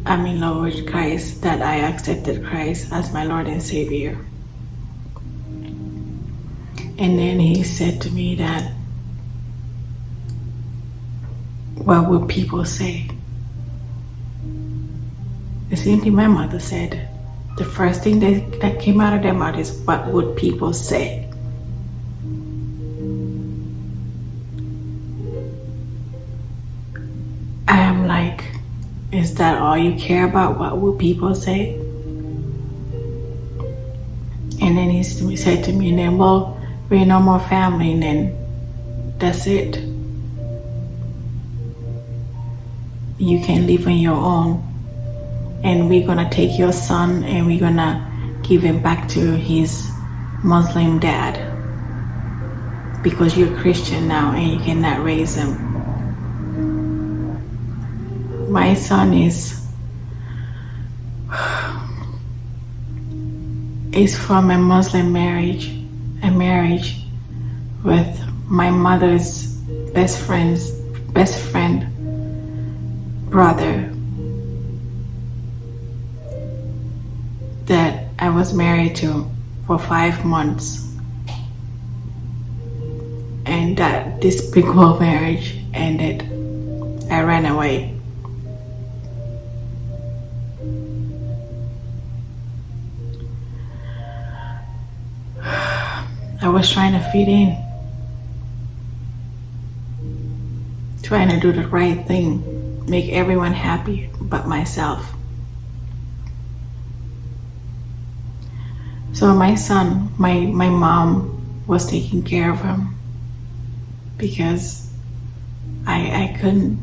am in love with Christ, that I accepted Christ as my Lord and Savior. And then he said to me that, what will people say? The same thing my mother said. The first thing that came out of their mouth is, what would people say? I am like, is that all you care about? What will people say? And then he said to me, and then, well, we're no more family, and then that's it. You can live on your own, and we're gonna take your son and we're gonna give him back to his Muslim dad because you're Christian now and you cannot raise him. My son is from a Muslim marriage, a marriage with my mother's best friend brother that I was married to for 5 months, and that despicable marriage ended. I ran away. I was trying to fit in, trying to do the right thing, make everyone happy but myself. So my son, my mom was taking care of him because I couldn't.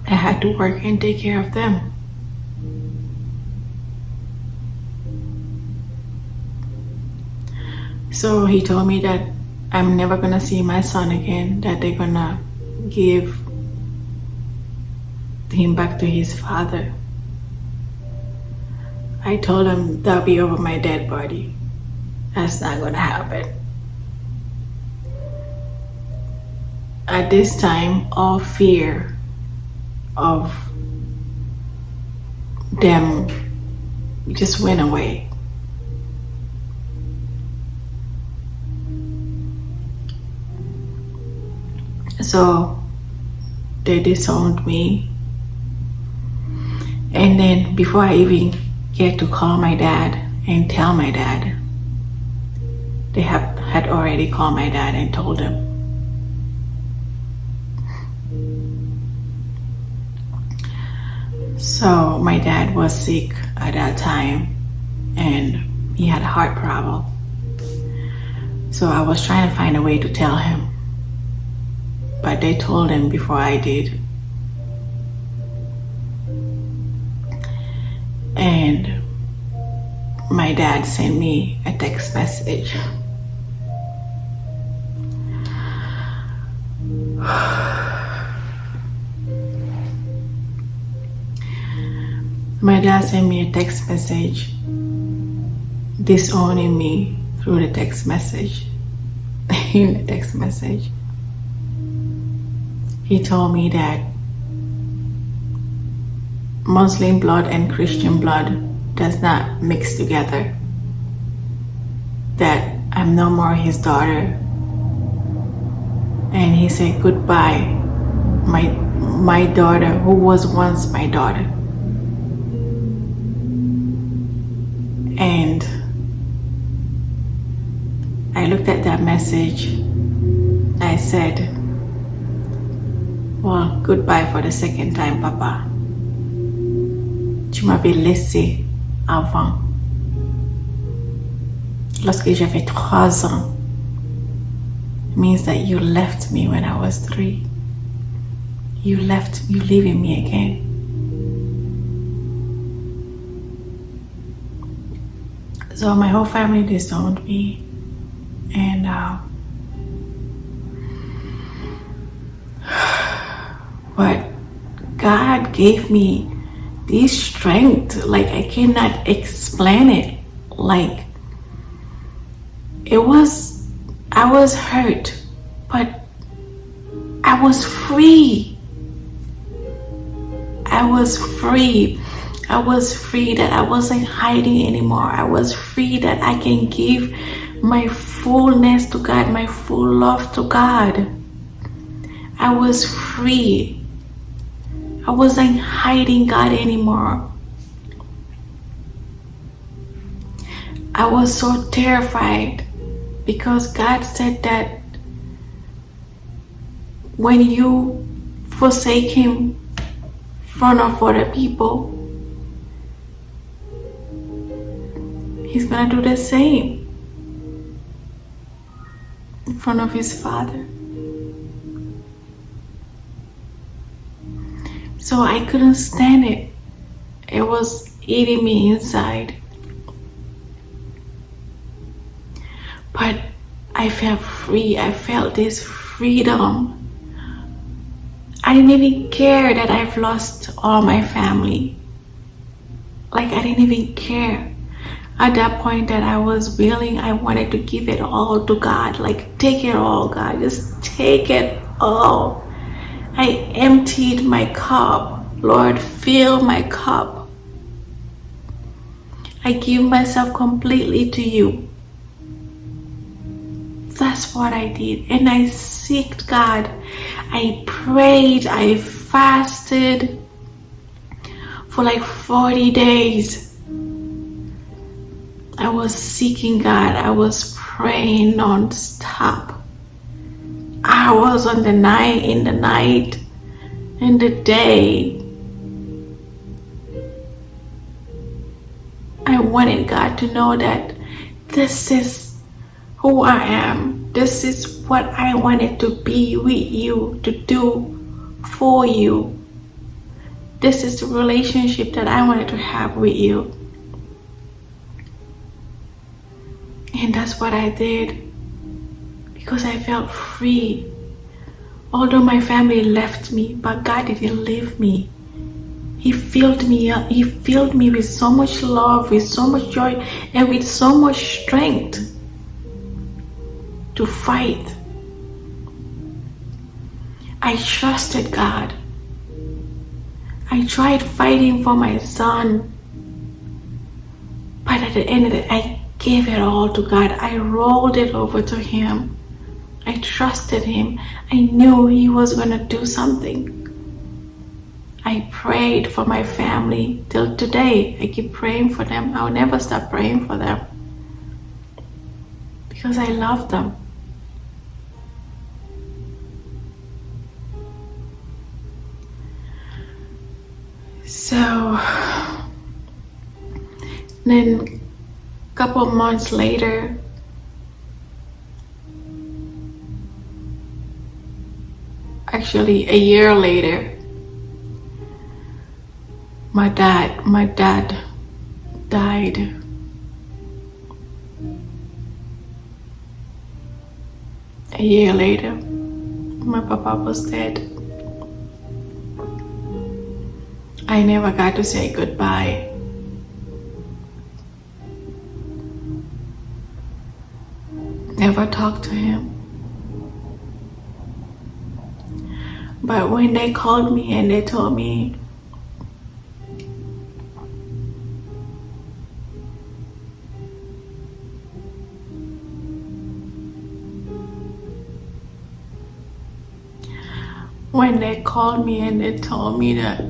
I had to work and take care of them. So he told me that I'm never gonna see my son again, that they're gonna give him back to his father. I told him that'll be over my dead body. That's not gonna happen. At this time, all fear of them just went away. So they disowned me, and then before I even get to call my dad and tell my dad, they had already called my dad and told him. So my dad was sick at that time and he had a heart problem. So I was trying to find a way to tell him, but they told him before I did. And my dad sent me a text message. My dad sent me a text message disowning me through the text message. In the text message, he told me that Muslim blood and Christian blood does not mix together. that I'm no more his daughter. And he said goodbye, my daughter who was once my daughter. And I looked at that message. I said, well, goodbye for the second time, Papa. Tu m'avais laissé avant. Lorsque j'avais 3 ans. It means that you left me when I was 3. You leaving me again. So my whole family disowned me. And but God gave me this strength, like I cannot explain it. Like I was hurt, but I was free. I was free. I was free that I wasn't hiding anymore. I was free that I can give my fullness to God, my full love to God. I was free. I wasn't hiding God anymore. I was so terrified because God said that when you forsake Him in front of other people, He's gonna do the same in front of His Father. So I couldn't stand it. It was eating me inside. But I felt free. I felt this freedom. I didn't even care that I've lost all my family. Like I didn't even care. At that point that I was willing, I wanted to give it all to God. Like take it all, God. Just take it all. I emptied my cup. Lord, fill my cup. I give myself completely to you. That's what I did. And I seeked God. I prayed. I fasted for like 40 days. I was seeking God. I was praying non-stop. Hours in the night, in the day. I wanted God to know that this is who I am. This is what I wanted to be with you, to do for you. This is the relationship that I wanted to have with you. And that's what I did. Because I felt free. Although my family left me, but God didn't leave me. He filled me up. He filled me with so much love, with so much joy, and with so much strength to fight. I trusted God. I tried fighting for my son, but at the end of it, I gave it all to God. I rolled it over to Him. I trusted Him. I knew He was going to do something. I prayed for my family till today. I keep praying for them. I'll never stop praying for them because I love them. So then a couple of months later, actually a year later, my dad died. A year later, my papa was dead. I never got to say goodbye. Never talked to him. But when they called me and they told me when they called me and they told me that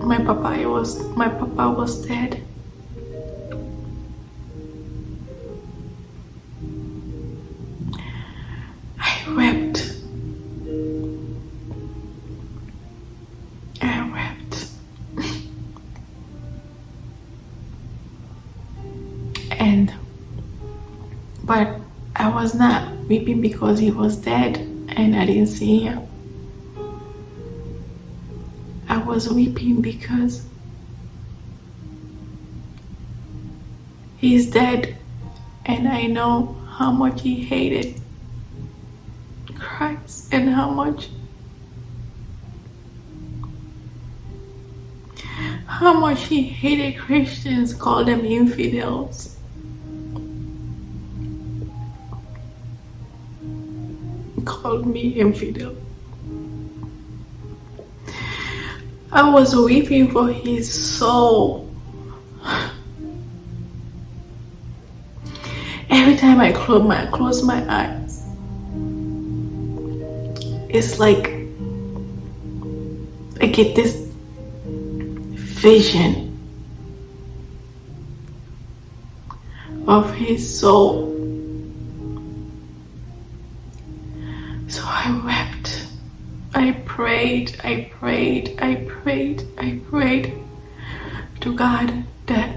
my papa was dead. I wept. I wept. But I was not weeping because he was dead and I didn't see him. I was weeping because he's dead and I know how much he hated Christ and how much he hated Christians, called them infidels. Called me infidel. I was weeping for his soul. Every time I close my eyes, it's like I get this vision of his soul. So I wept. I prayed to God that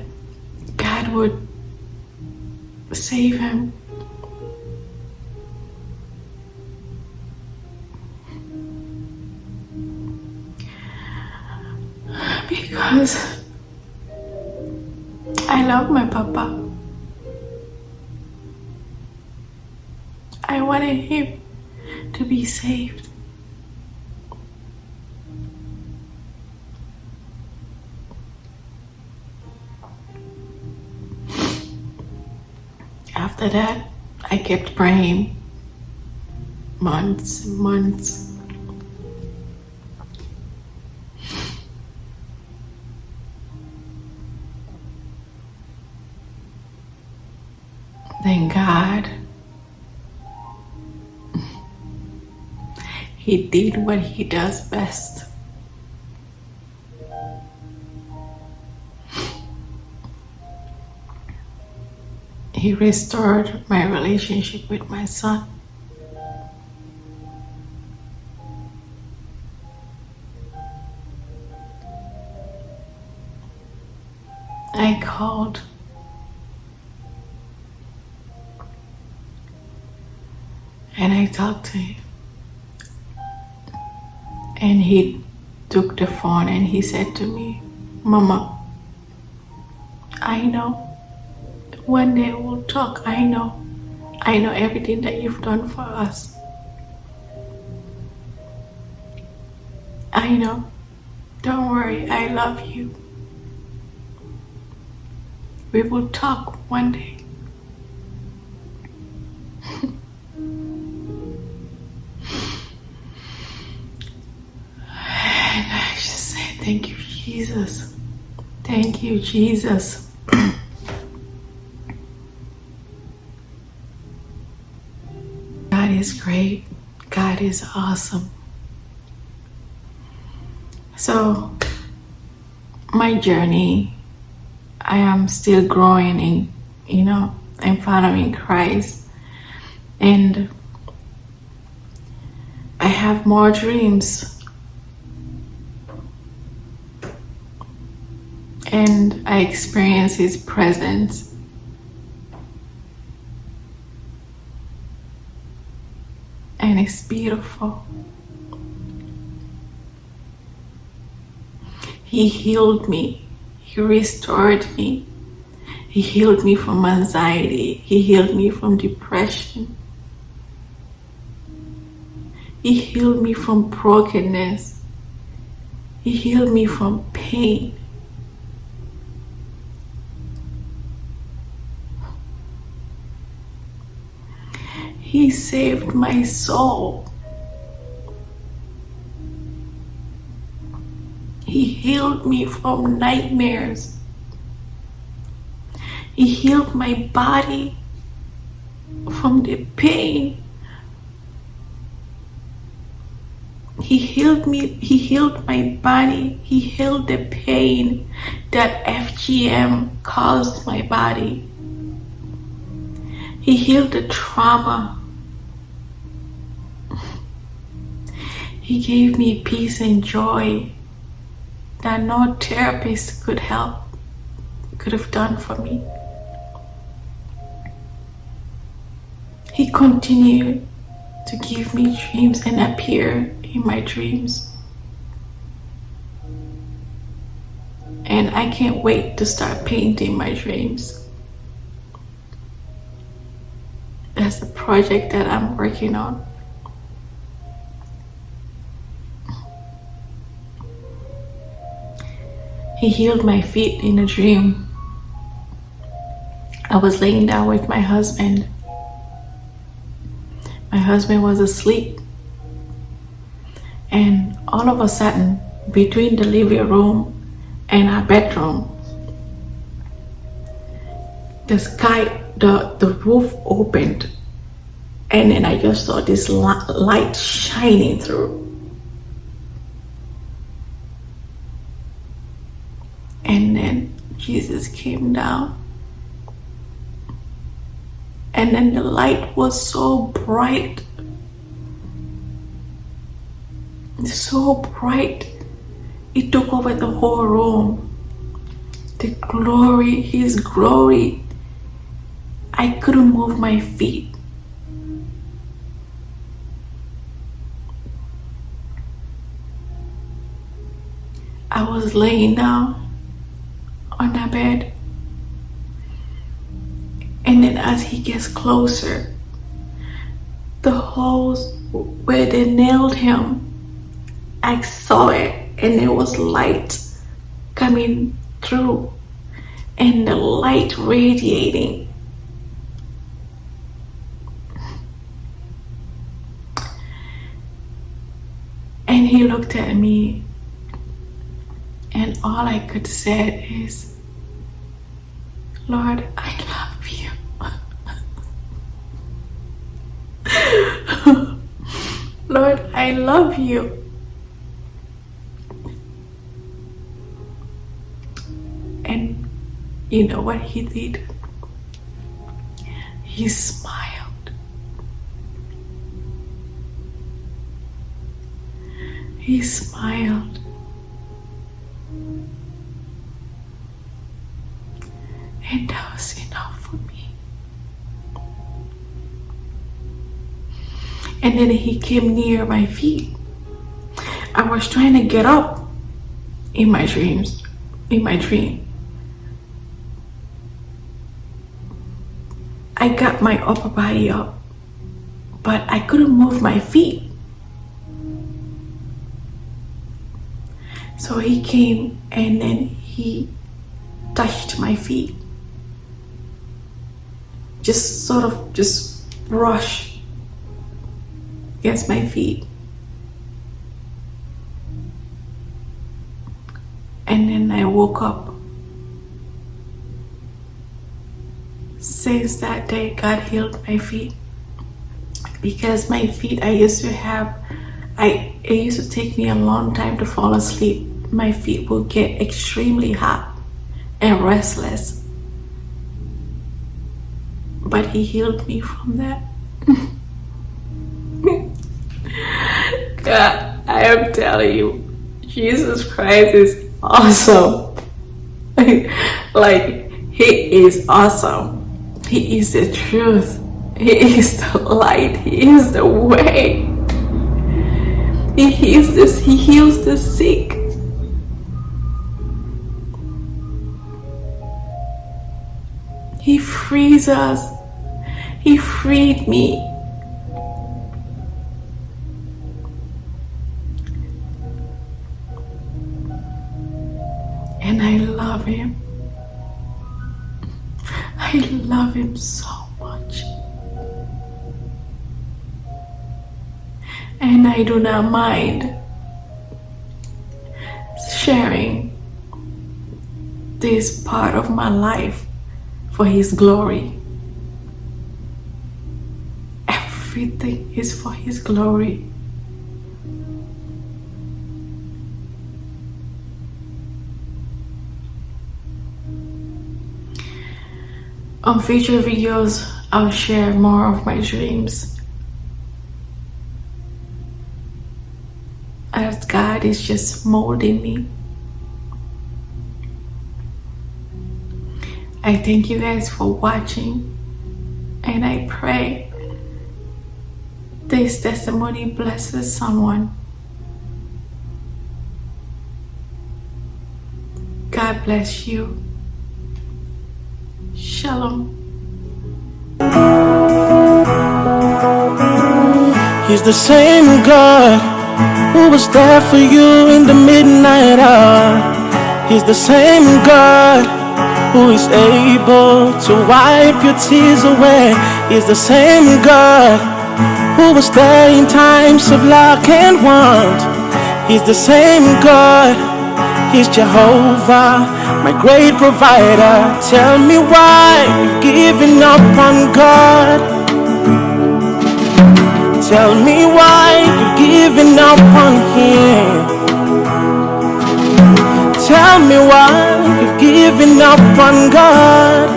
God would save him. Because I love my papa. I wanted him to be saved. After that, I kept praying months. Thank God, he did what he does best. He restored my relationship with my son. I called and I talked to him. And he took the phone and he said to me, "Mama, I know. One day we'll talk. I know everything that you've done for us. I know. Don't worry, I love you. We will talk one day." And I just said, thank you, Jesus. Thank you, Jesus. God is great. God is awesome. So, my journey, I am still growing in following Christ. And I have more dreams. And I experience his presence. And it's beautiful. He healed me. He restored me. He healed me from anxiety. He healed me from depression. He healed me from brokenness. He healed me from pain. He saved my soul. He healed me from nightmares. He healed my body from the pain He healed me. He healed my body. He healed the pain that FGM caused my body. He healed the trauma. He gave me peace and joy that no therapist could have done for me. He continued to give me dreams and appear in my dreams. And I can't wait to start painting my dreams. That's the project that I'm working on. He healed my feet in a dream. I was laying down with my husband. My husband was asleep. And all of a sudden, between the living room and our bedroom, the roof opened. And then I just saw this light shining through. And then Jesus came down. And then the light was so bright. So bright. It took over the whole room. The glory, His glory. I couldn't move my feet. I was laying down on that bed, and then as He gets closer, the holes where they nailed Him, I saw it, and there was light coming through, and the light radiating. And He looked at me, and all I could say is, Lord, I love you. Lord, I love you. And you know what He did? He smiled. He smiled. And that was enough for me. And then He came near my feet. I was trying to get up in my dream. I got my upper body up, but I couldn't move my feet. So He came and then He touched my feet. Just brush against my feet. And then I woke up. Since that day, God healed my feet. Because my feet, it used to take me a long time to fall asleep. My feet would get extremely hot and restless. But He healed me from that. God, I am telling you, Jesus Christ is awesome. Like, He is awesome. He is the truth. He is the light. He is the way. He heals the sick. He frees us. He freed me. And I love Him. I love Him so much. And I do not mind sharing this part of my life for His glory. Everything is for His glory. On future videos, I'll share more of my dreams, as God is just molding me. I thank you guys for watching, and I pray this testimony blesses someone. God bless you. Shalom. He's the same God who was there for you in the midnight hour. He's the same God who is able to wipe your tears away. He's the same God who was there in times of lack and want. He's the same God. He's Jehovah, my great provider. Tell me why you've given up on God. Tell me why you've given up on Him. Tell me why you've given up on God.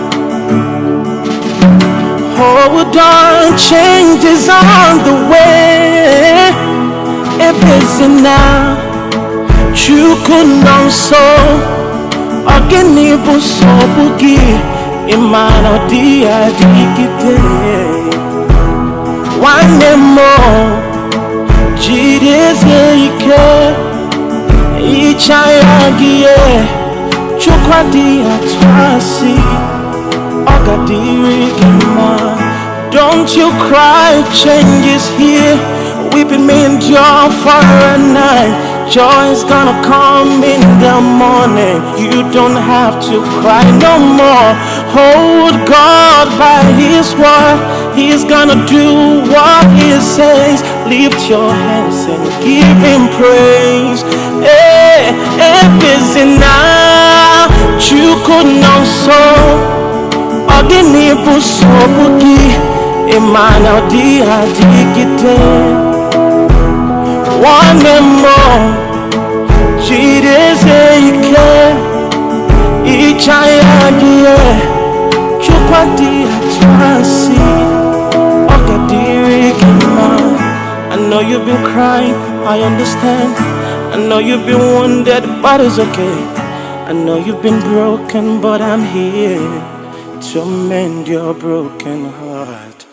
Hold on, change is on the way. It is now. Chukwu nso Guinea bụ sọbụ gị ịmara dị adịgide nwanne m jidezie ike ịcha ya gị Chukwu adịghị atụ asị ọ ga-adịrị gị mma. Don't you cry, change is here. Weeping may endure for a night. Joy is gonna come in the morning. You don't have to cry no more. Hold God by His word. He's gonna do what He says. Lift your hands and give Him praise. Hey, busy now. Chukwu nso Guinea bụ sọbụ gị ịmara dị adịgide nwanne m jidezie ike ịcha ya gị Chukwu adịghị atụ asị ọ ga-adịrị gị mma. I know you've been crying, I understand. I know you've been wounded, but it's okay. I know you've been broken, but I'm here to mend your broken heart.